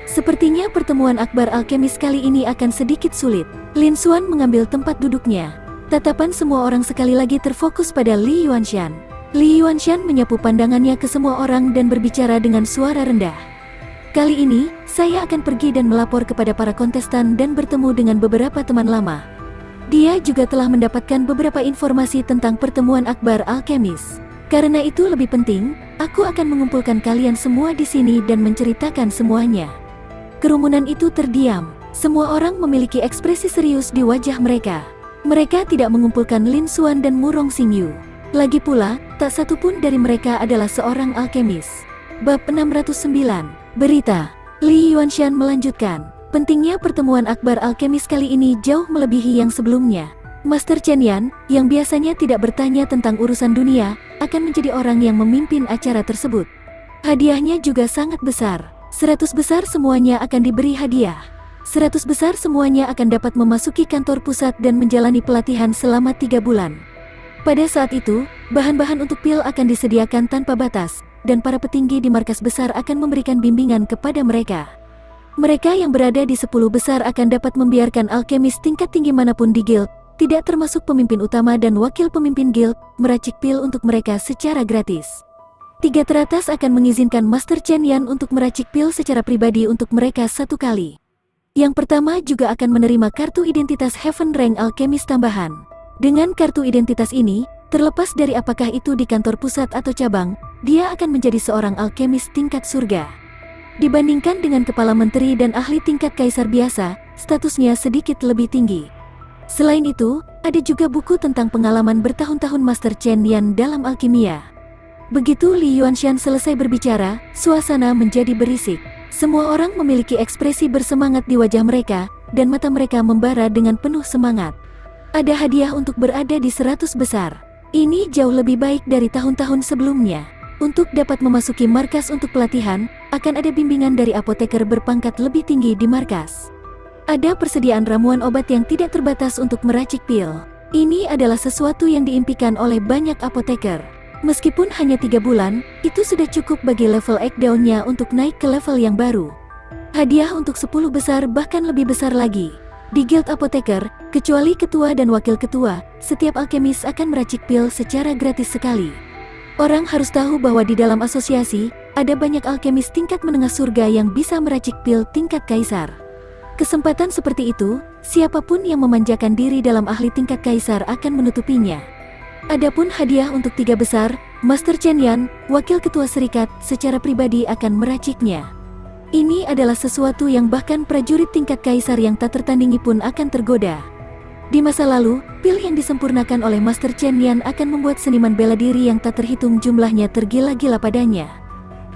Sepertinya pertemuan akbar alkemis kali ini akan sedikit sulit. Lin Xuan mengambil tempat duduknya. Tatapan semua orang sekali lagi terfokus pada Li Yuanshan. Li Yuanshan menyapu pandangannya ke semua orang dan berbicara dengan suara rendah. "Kali ini, saya akan pergi dan melapor kepada para kontestan dan bertemu dengan beberapa teman lama." Dia juga telah mendapatkan beberapa informasi tentang pertemuan akbar alkemis. Karena itu lebih penting, aku akan mengumpulkan kalian semua di sini dan menceritakan semuanya. Kerumunan itu terdiam. Semua orang memiliki ekspresi serius di wajah mereka. Mereka tidak mengumpulkan Lin Xuan dan Murong Xingyu. Lagi pula, tak satu pun dari mereka adalah seorang alkemis. Bab 609. Berita. Li Yuanshan melanjutkan. Pentingnya pertemuan akbar alkemis kali ini jauh melebihi yang sebelumnya. Master Chen Yan, yang biasanya tidak bertanya tentang urusan dunia, akan menjadi orang yang memimpin acara tersebut. Hadiahnya juga sangat besar. 100 besar semuanya akan diberi hadiah. 100 besar semuanya akan dapat memasuki kantor pusat dan menjalani pelatihan selama 3 bulan. Pada saat itu, bahan-bahan untuk pil akan disediakan tanpa batas, dan para petinggi di markas besar akan memberikan bimbingan kepada mereka. Mereka yang berada di 10 besar akan dapat membiarkan alkemis tingkat tinggi manapun di guild, tidak termasuk pemimpin utama dan wakil pemimpin guild, meracik pil untuk mereka secara gratis. 3 teratas akan mengizinkan Master Chen Yan untuk meracik pil secara pribadi untuk mereka 1 kali. Yang pertama juga akan menerima kartu identitas Heaven Rank Alkemis tambahan. Dengan kartu identitas ini, terlepas dari apakah itu di kantor pusat atau cabang, dia akan menjadi seorang alkemis tingkat surga. Dibandingkan dengan kepala menteri dan ahli tingkat kaisar biasa, statusnya sedikit lebih tinggi. Selain itu, ada juga buku tentang pengalaman bertahun-tahun Master Chen Yan dalam alkimia. Begitu Li Yuanshan selesai berbicara, suasana menjadi berisik. Semua orang memiliki ekspresi bersemangat di wajah mereka, dan mata mereka membara dengan penuh semangat. Ada hadiah untuk berada di 100 besar. Ini jauh lebih baik dari tahun-tahun sebelumnya. Untuk dapat memasuki markas untuk pelatihan, akan ada bimbingan dari apoteker berpangkat lebih tinggi di markas. Ada persediaan ramuan obat yang tidak terbatas untuk meracik pil. Ini adalah sesuatu yang diimpikan oleh banyak apoteker. Meskipun hanya 3 bulan, itu sudah cukup bagi level Eggdown-nya untuk naik ke level yang baru. Hadiah untuk 10 besar bahkan lebih besar lagi. Di Guild Apoteker, kecuali ketua dan wakil ketua, setiap alkemis akan meracik pil secara gratis sekali. Orang harus tahu bahwa di dalam asosiasi, ada banyak alkemis tingkat menengah surga yang bisa meracik pil tingkat kaisar. Kesempatan seperti itu, siapapun yang memanjakan diri dalam ahli tingkat kaisar akan menutupinya. Adapun hadiah untuk 3 besar, Master Chen Yan, wakil ketua serikat, secara pribadi akan meraciknya. Ini adalah sesuatu yang bahkan prajurit tingkat kaisar yang tak tertandingi pun akan tergoda. Di masa lalu, pil yang disempurnakan oleh Master Chen Yan akan membuat seniman bela diri yang tak terhitung jumlahnya tergila-gila padanya.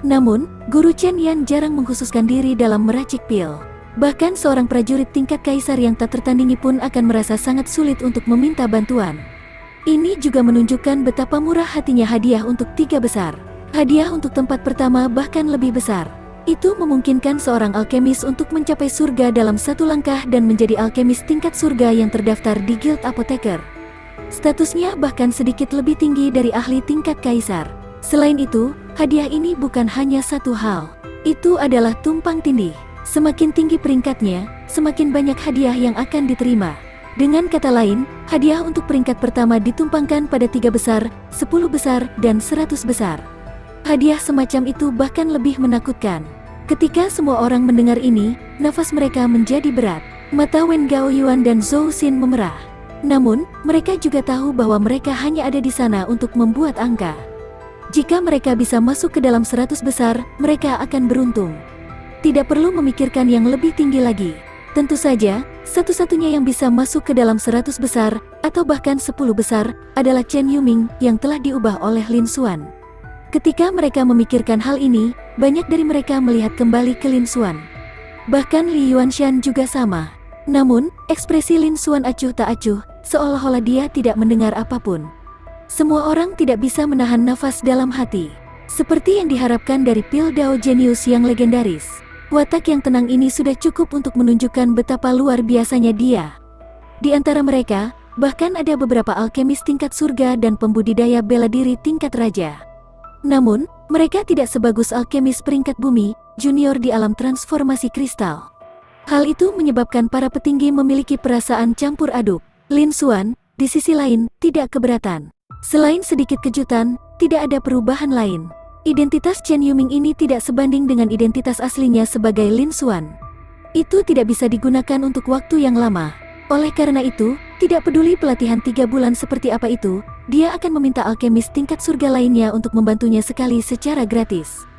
Namun, Guru Chen Yan jarang mengkhususkan diri dalam meracik pil. Bahkan seorang prajurit tingkat kaisar yang tak tertandingi pun akan merasa sangat sulit untuk meminta bantuan. Ini juga menunjukkan betapa murah hatinya hadiah untuk 3 besar. Hadiah untuk tempat pertama bahkan lebih besar. Itu memungkinkan seorang alkemis untuk mencapai surga dalam 1 langkah dan menjadi alkemis tingkat surga yang terdaftar di Guild Apoteker. Statusnya bahkan sedikit lebih tinggi dari ahli tingkat kaisar. Selain itu, hadiah ini bukan hanya satu hal. Itu adalah tumpang tindih. Semakin tinggi peringkatnya, semakin banyak hadiah yang akan diterima. Dengan kata lain, hadiah untuk peringkat pertama ditumpangkan pada 3 besar, 10 besar, dan 100 besar. Hadiah semacam itu bahkan lebih menakutkan. Ketika semua orang mendengar ini, nafas mereka menjadi berat. Mata Wen Gaoyuan dan Zhou Xin memerah. Namun, mereka juga tahu bahwa mereka hanya ada di sana untuk membuat angka. Jika mereka bisa masuk ke dalam 100 besar, mereka akan beruntung. Tidak perlu memikirkan yang lebih tinggi lagi. Tentu saja, satu-satunya yang bisa masuk ke dalam 100 besar, atau bahkan 10 besar, adalah Chen Yuming yang telah diubah oleh Lin Xuan. Ketika mereka memikirkan hal ini, banyak dari mereka melihat kembali ke Lin Xuan. Bahkan Li Yuanshan juga sama. Namun, ekspresi Lin Xuan acuh tak acuh, seolah-olah dia tidak mendengar apapun. Semua orang tidak bisa menahan nafas dalam hati. Seperti yang diharapkan dari pil Dao Genius yang legendaris. Watak yang tenang ini sudah cukup untuk menunjukkan betapa luar biasanya dia. Di antara mereka, bahkan ada beberapa alkemis tingkat surga dan pembudidaya bela diri tingkat raja. Namun, mereka tidak sebagus alkemis peringkat bumi, junior di alam transformasi kristal. Hal itu menyebabkan para petinggi memiliki perasaan campur aduk. Lin Xuan, di sisi lain, tidak keberatan. Selain sedikit kejutan, tidak ada perubahan lain. Identitas Chen Yuming ini tidak sebanding dengan identitas aslinya sebagai Lin Xuan. Itu tidak bisa digunakan untuk waktu yang lama. Oleh karena itu, tidak peduli pelatihan 3 bulan seperti apa itu, dia akan meminta alkemis tingkat surga lainnya untuk membantunya sekali secara gratis.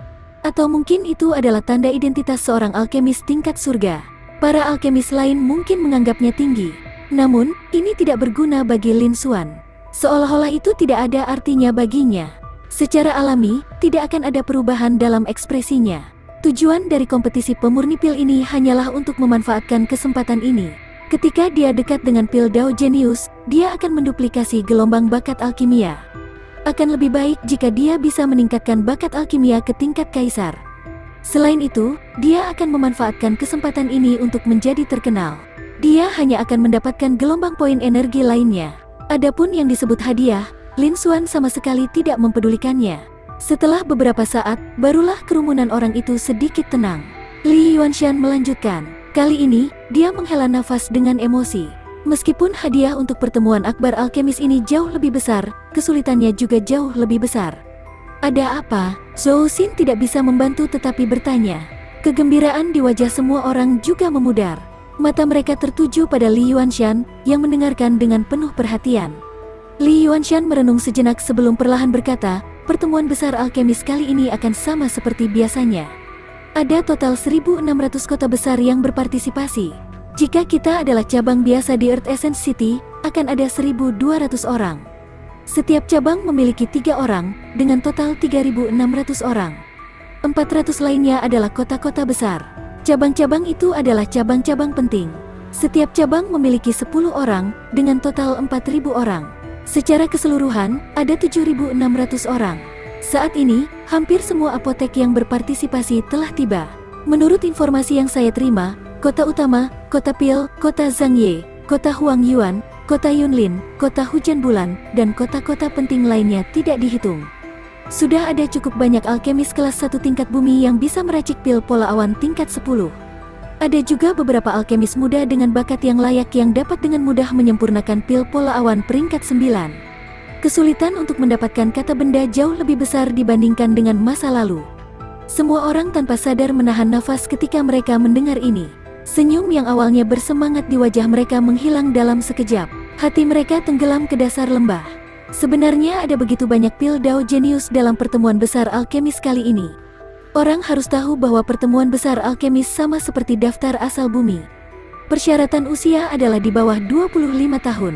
Atau mungkin itu adalah tanda identitas seorang alkemis tingkat surga. Para alkemis lain mungkin menganggapnya tinggi. Namun, ini tidak berguna bagi Lin Xuan. Seolah-olah itu tidak ada artinya baginya. Secara alami, tidak akan ada perubahan dalam ekspresinya. Tujuan dari kompetisi pemurni pil ini hanyalah untuk memanfaatkan kesempatan ini. Ketika dia dekat dengan pil Dao Genius, dia akan menduplikasi gelombang bakat alkimia. Akan lebih baik jika dia bisa meningkatkan bakat alkimia ke tingkat kaisar. Selain itu, dia akan memanfaatkan kesempatan ini untuk menjadi terkenal. Dia hanya akan mendapatkan gelombang poin energi lainnya. Adapun yang disebut hadiah, Lin Xuan sama sekali tidak mempedulikannya. Setelah beberapa saat, barulah kerumunan orang itu sedikit tenang. Li Yuanshan melanjutkan. Kali ini, dia menghela nafas dengan emosi. Meskipun hadiah untuk pertemuan akbar alkemis ini jauh lebih besar, kesulitannya juga jauh lebih besar. Ada apa? Zhou Xin tidak bisa membantu tetapi bertanya. Kegembiraan di wajah semua orang juga memudar. Mata mereka tertuju pada Li Yuanshan yang mendengarkan dengan penuh perhatian. Li Yuanshan merenung sejenak sebelum perlahan berkata, pertemuan besar alkemis kali ini akan sama seperti biasanya. Ada total 1.600 kota besar yang berpartisipasi. Jika kita adalah cabang biasa di Earth Essence City, akan ada 1.200 orang. Setiap cabang memiliki 3 orang, dengan total 3.600 orang. 400 lainnya adalah kota-kota besar. Cabang-cabang itu adalah cabang-cabang penting. Setiap cabang memiliki 10 orang, dengan total 4.000 orang. Secara keseluruhan, ada 7.600 orang. Saat ini, hampir semua apotek yang berpartisipasi telah tiba. Menurut informasi yang saya terima, kota utama, kota Pil, kota Zhangye, kota Huangyuan, kota Yunlin, kota Hujan Bulan, dan kota-kota penting lainnya tidak dihitung. Sudah ada cukup banyak alkemis kelas 1 tingkat bumi yang bisa meracik pil pola awan tingkat 10. Ada juga beberapa alkemis muda dengan bakat yang layak yang dapat dengan mudah menyempurnakan pil pola awan peringkat 9. Kesulitan untuk mendapatkan kata benda jauh lebih besar dibandingkan dengan masa lalu. Semua orang tanpa sadar menahan nafas ketika mereka mendengar ini. Senyum yang awalnya bersemangat di wajah mereka menghilang dalam sekejap. Hati mereka tenggelam ke dasar lembah. Sebenarnya ada begitu banyak pil Dao jenius dalam pertemuan besar alkemis kali ini. Orang harus tahu bahwa pertemuan besar alkemis sama seperti daftar asal bumi. Persyaratan usia adalah di bawah 25 tahun.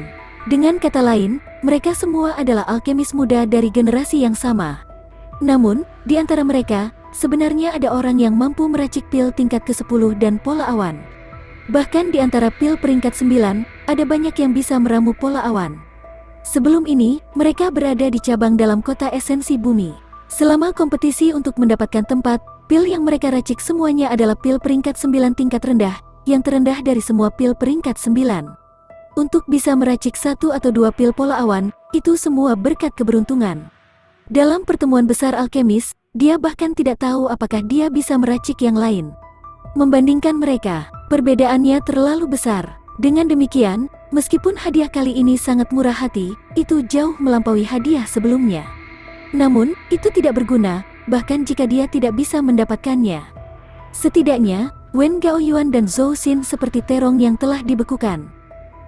Dengan kata lain, mereka semua adalah alkemis muda dari generasi yang sama. Namun, di antara mereka, sebenarnya ada orang yang mampu meracik pil tingkat ke-10 dan pola awan. Bahkan di antara pil peringkat 9, ada banyak yang bisa meramu pola awan. Sebelum ini, mereka berada di cabang dalam kota esensi bumi. Selama kompetisi untuk mendapatkan tempat, pil yang mereka racik semuanya adalah pil peringkat 9 tingkat rendah, yang terendah dari semua pil peringkat 9. Untuk bisa meracik 1 atau 2 pil pola awan, itu semua berkat keberuntungan. Dalam pertemuan besar alkemis, dia bahkan tidak tahu apakah dia bisa meracik yang lain. Membandingkan mereka, perbedaannya terlalu besar. Dengan demikian, meskipun hadiah kali ini sangat murah hati, itu jauh melampaui hadiah sebelumnya. Namun, itu tidak berguna, bahkan jika dia tidak bisa mendapatkannya. Setidaknya, Wen Gaoyuan dan Zhou Xin seperti terong yang telah dibekukan.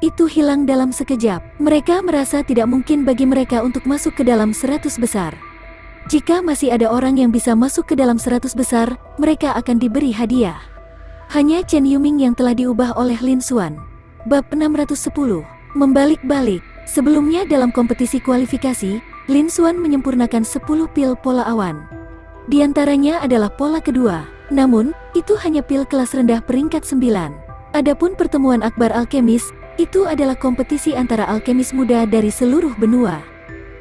Itu hilang dalam sekejap. Mereka merasa tidak mungkin bagi mereka untuk masuk ke dalam 100 besar. Jika masih ada orang yang bisa masuk ke dalam 100 besar, mereka akan diberi hadiah. Hanya Chen Yuming yang telah diubah oleh Lin Xuan. Bab 610. Membalik-balik. Sebelumnya dalam kompetisi kualifikasi, Lin Xuan menyempurnakan 10 pil pola awan. Di antaranya adalah pola kedua. Namun, itu hanya pil kelas rendah peringkat 9. Adapun pertemuan akbar alkemis, itu adalah kompetisi antara alkemis muda dari seluruh benua.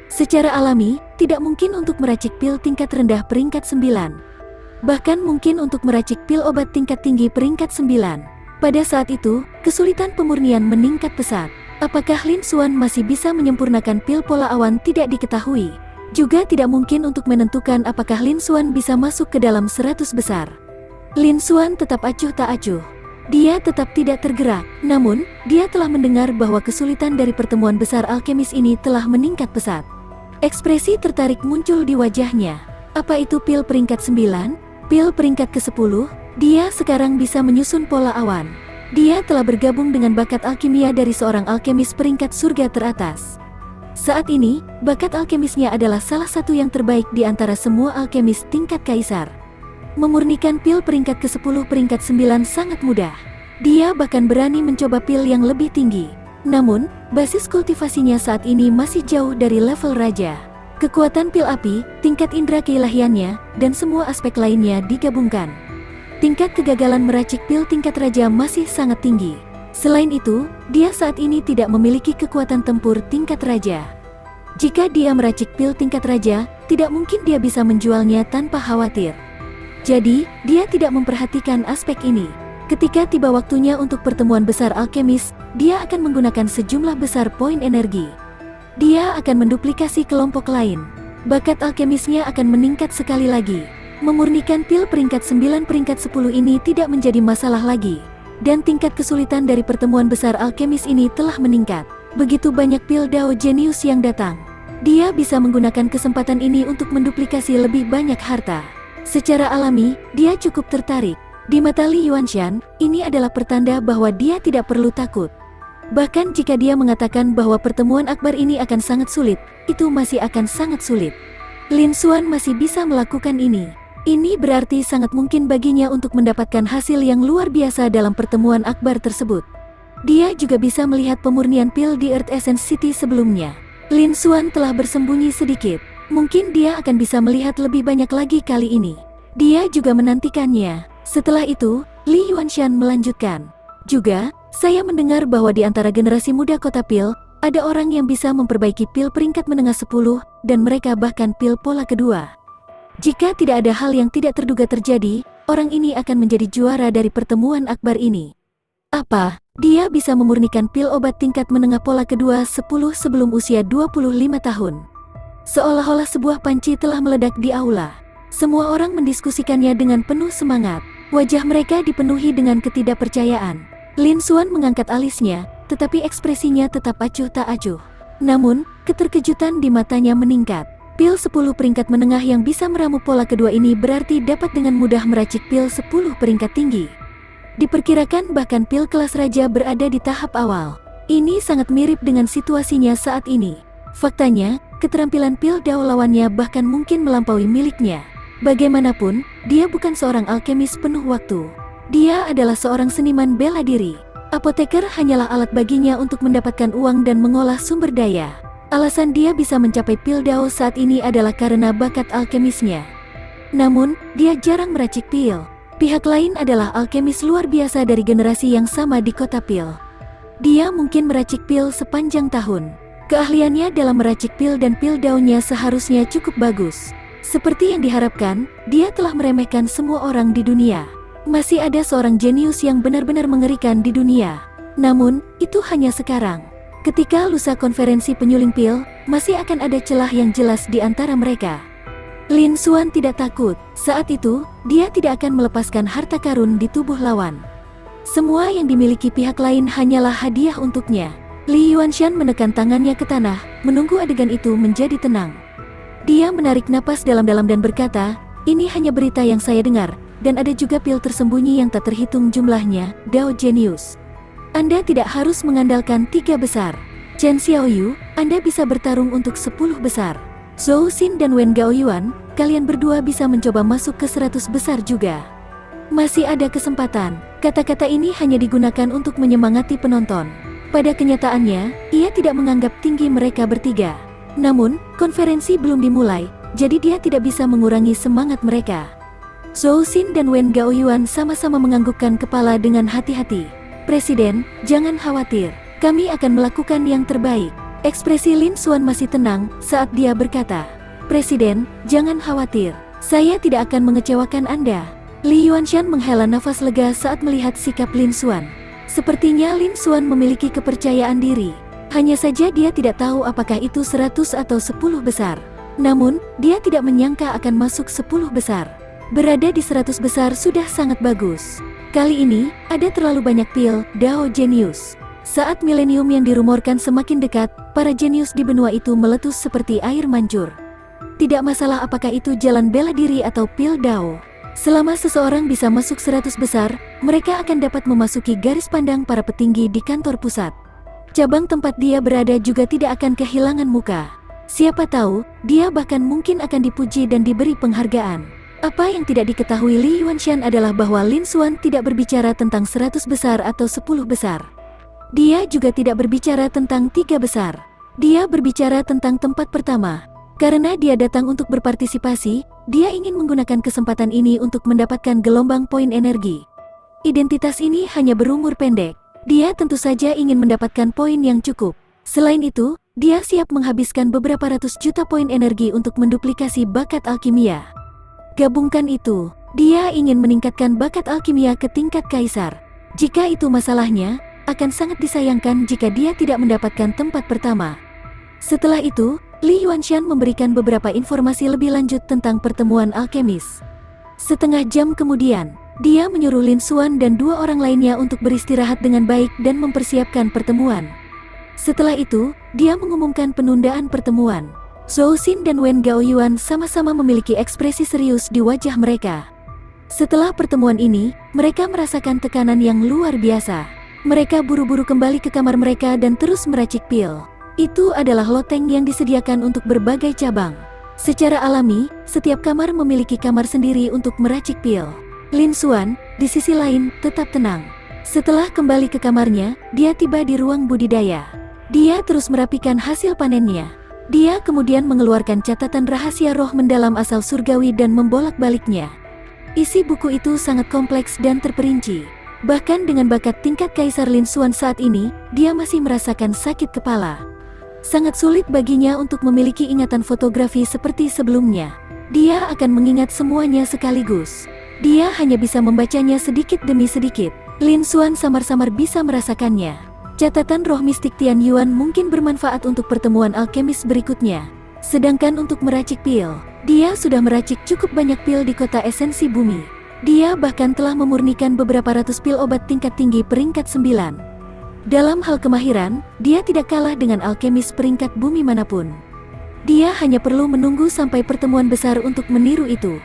Secara alami, tidak mungkin untuk meracik pil tingkat rendah peringkat 9. Bahkan mungkin untuk meracik pil obat tingkat tinggi peringkat 9. Pada saat itu, kesulitan pemurnian meningkat pesat. Apakah Lin Xuan masih bisa menyempurnakan pil pola awan tidak diketahui. Juga tidak mungkin untuk menentukan apakah Lin Xuan bisa masuk ke dalam 100 besar. Lin Xuan tetap acuh tak acuh. Dia tetap tidak tergerak, namun, dia telah mendengar bahwa kesulitan dari pertemuan besar alkemis ini telah meningkat pesat. Ekspresi tertarik muncul di wajahnya. Apa itu pil peringkat 9? Pil peringkat ke-10? Dia sekarang bisa menyusun pola awan. Dia telah bergabung dengan bakat alkimia dari seorang alkemis peringkat surga teratas. Saat ini, bakat alkemisnya adalah salah satu yang terbaik di antara semua alkemis tingkat kaisar. Memurnikan pil peringkat ke-10 peringkat 9 sangat mudah. Dia bahkan berani mencoba pil yang lebih tinggi. Namun, basis kultivasinya saat ini masih jauh dari level raja. Kekuatan pil api, tingkat indera keilahiannya, dan semua aspek lainnya digabungkan. Tingkat kegagalan meracik pil tingkat raja masih sangat tinggi. Selain itu, dia saat ini tidak memiliki kekuatan tempur tingkat raja. Jika dia meracik pil tingkat raja, tidak mungkin dia bisa menjualnya tanpa khawatir. Jadi, dia tidak memperhatikan aspek ini. Ketika tiba waktunya untuk pertemuan besar alkemis, dia akan menggunakan sejumlah besar poin energi. Dia akan menduplikasi kelompok lain. Bakat alkemisnya akan meningkat sekali lagi. Memurnikan pil peringkat 9 peringkat 10 ini tidak menjadi masalah lagi. Dan tingkat kesulitan dari pertemuan besar alkemis ini telah meningkat. Begitu banyak pil Dao jenius yang datang. Dia bisa menggunakan kesempatan ini untuk menduplikasi lebih banyak harta. Secara alami, dia cukup tertarik. Di mata Li Yuanshan, ini adalah pertanda bahwa dia tidak perlu takut. Bahkan jika dia mengatakan bahwa pertemuan akbar ini akan sangat sulit, itu masih akan sangat sulit. Lin Xuan masih bisa melakukan ini. Ini berarti sangat mungkin baginya untuk mendapatkan hasil yang luar biasa dalam pertemuan akbar tersebut. Dia juga bisa melihat pemurnian pil di Earth Essence City sebelumnya. Lin Xuan telah bersembunyi sedikit. Mungkin dia akan bisa melihat lebih banyak lagi kali ini. Dia juga menantikannya. Setelah itu, Li Yuanshan melanjutkan. Juga, saya mendengar bahwa di antara generasi muda kota pil, ada orang yang bisa memperbaiki pil peringkat menengah 10, dan mereka bahkan pil pola kedua. Jika tidak ada hal yang tidak terduga terjadi, orang ini akan menjadi juara dari pertemuan akbar ini. Apa? Dia bisa memurnikan pil obat tingkat menengah pola kedua 10 sebelum usia 25 tahun. Seolah-olah sebuah panci telah meledak di aula. Semua orang mendiskusikannya dengan penuh semangat. Wajah mereka dipenuhi dengan ketidakpercayaan. Lin Xuan mengangkat alisnya, tetapi ekspresinya tetap acuh tak acuh. Namun, keterkejutan di matanya meningkat. Pil 10 peringkat menengah yang bisa meramu pola kedua ini berarti dapat dengan mudah meracik pil 10 peringkat tinggi. Diperkirakan bahkan pil kelas raja berada di tahap awal. Ini sangat mirip dengan situasinya saat ini. Faktanya, keterampilan pil Dao lawannya bahkan mungkin melampaui miliknya. Bagaimanapun, dia bukan seorang alkemis penuh waktu. Dia adalah seorang seniman bela diri. Apoteker hanyalah alat baginya untuk mendapatkan uang dan mengolah sumber daya. Alasan dia bisa mencapai pil Dao saat ini adalah karena bakat alkemisnya. Namun, dia jarang meracik pil. Pihak lain adalah alkemis luar biasa dari generasi yang sama di kota pil. Dia mungkin meracik pil sepanjang tahun. Keahliannya dalam meracik pil dan pil Dao-nya seharusnya cukup bagus. Seperti yang diharapkan, dia telah meremehkan semua orang di dunia. Masih ada seorang jenius yang benar-benar mengerikan di dunia. Namun, itu hanya sekarang. Ketika lusa konferensi penyuling pil, masih akan ada celah yang jelas di antara mereka. Lin Xuan tidak takut. Saat itu, dia tidak akan melepaskan harta karun di tubuh lawan. Semua yang dimiliki pihak lain hanyalah hadiah untuknya. Li Yuanshan menekan tangannya ke tanah, menunggu adegan itu menjadi tenang. Dia menarik napas dalam-dalam dan berkata, "Ini hanya berita yang saya dengar, dan ada juga pil tersembunyi yang tak terhitung jumlahnya, Dao Genius. Anda tidak harus mengandalkan 3 besar. Chen Xiaoyu, Anda bisa bertarung untuk 10 besar. Zhou Xin dan Wen Gaoyuan, kalian berdua bisa mencoba masuk ke 100 besar juga. Masih ada kesempatan." Kata-kata ini hanya digunakan untuk menyemangati penonton. Pada kenyataannya, ia tidak menganggap tinggi mereka bertiga. Namun, konferensi belum dimulai, jadi dia tidak bisa mengurangi semangat mereka. Zhou Xin dan Wen Gaoyuan sama-sama menganggukkan kepala dengan hati-hati. "Presiden, jangan khawatir. Kami akan melakukan yang terbaik." Ekspresi Lin Xuan masih tenang saat dia berkata, "Presiden, jangan khawatir. Saya tidak akan mengecewakan Anda." Li Yuanshan menghela nafas lega saat melihat sikap Lin Xuan. Sepertinya Lin Xuan memiliki kepercayaan diri. Hanya saja dia tidak tahu apakah itu 100 atau 10 besar. Namun, dia tidak menyangka akan masuk 10 besar. Berada di 100 besar sudah sangat bagus. Kali ini, ada terlalu banyak pil Dao Genius. Saat milenium yang dirumorkan semakin dekat, para jenius di benua itu meletus seperti air mancur. Tidak masalah apakah itu jalan bela diri atau pil Dao. Selama seseorang bisa masuk 100 besar, mereka akan dapat memasuki garis pandang para petinggi di kantor pusat. Cabang tempat dia berada juga tidak akan kehilangan muka. Siapa tahu, dia bahkan mungkin akan dipuji dan diberi penghargaan. Apa yang tidak diketahui Li Yuanshan adalah bahwa Lin Xuan tidak berbicara tentang 100 besar atau 10 besar. Dia juga tidak berbicara tentang 3 besar. Dia berbicara tentang tempat pertama. Karena dia datang untuk berpartisipasi, dia ingin menggunakan kesempatan ini untuk mendapatkan gelombang poin energi. Identitas ini hanya berumur pendek. Dia tentu saja ingin mendapatkan poin yang cukup. Selain itu, dia siap menghabiskan beberapa ratus juta poin energi untuk menduplikasi bakat alkimia. Gabungkan itu, dia ingin meningkatkan bakat alkimia ke tingkat kaisar. Jika itu masalahnya, akan sangat disayangkan jika dia tidak mendapatkan tempat pertama. Setelah itu, Li Yuanshan memberikan beberapa informasi lebih lanjut tentang pertemuan alkemis. Setengah jam kemudian, dia menyuruh Lin Xuan dan 2 orang lainnya untuk beristirahat dengan baik dan mempersiapkan pertemuan. Setelah itu, dia mengumumkan penundaan pertemuan. Zhou Xin dan Wen Gaoyuan sama-sama memiliki ekspresi serius di wajah mereka. Setelah pertemuan ini, mereka merasakan tekanan yang luar biasa. Mereka buru-buru kembali ke kamar mereka dan terus meracik pil. Itu adalah loteng yang disediakan untuk berbagai cabang. Secara alami, setiap kamar memiliki kamar sendiri untuk meracik pil. Lin Xuan, di sisi lain, tetap tenang. Setelah kembali ke kamarnya, dia tiba di ruang budidaya. Dia terus merapikan hasil panennya. Dia kemudian mengeluarkan catatan rahasia roh mendalam asal surgawi dan membolak-baliknya. Isi buku itu sangat kompleks dan terperinci. Bahkan dengan bakat tingkat Kaisar Lin Xuan saat ini, dia masih merasakan sakit kepala. Sangat sulit baginya untuk memiliki ingatan fotografi seperti sebelumnya. Dia akan mengingat semuanya sekaligus. Dia hanya bisa membacanya sedikit demi sedikit. Lin Xuan samar-samar bisa merasakannya. Catatan roh mistik Tian Yuan mungkin bermanfaat untuk pertemuan alkemis berikutnya. Sedangkan untuk meracik pil, dia sudah meracik cukup banyak pil di kota esensi bumi. Dia bahkan telah memurnikan beberapa ratus pil obat tingkat tinggi peringkat 9. Dalam hal kemahiran, dia tidak kalah dengan alkemis peringkat bumi manapun. Dia hanya perlu menunggu sampai pertemuan besar untuk meniru itu.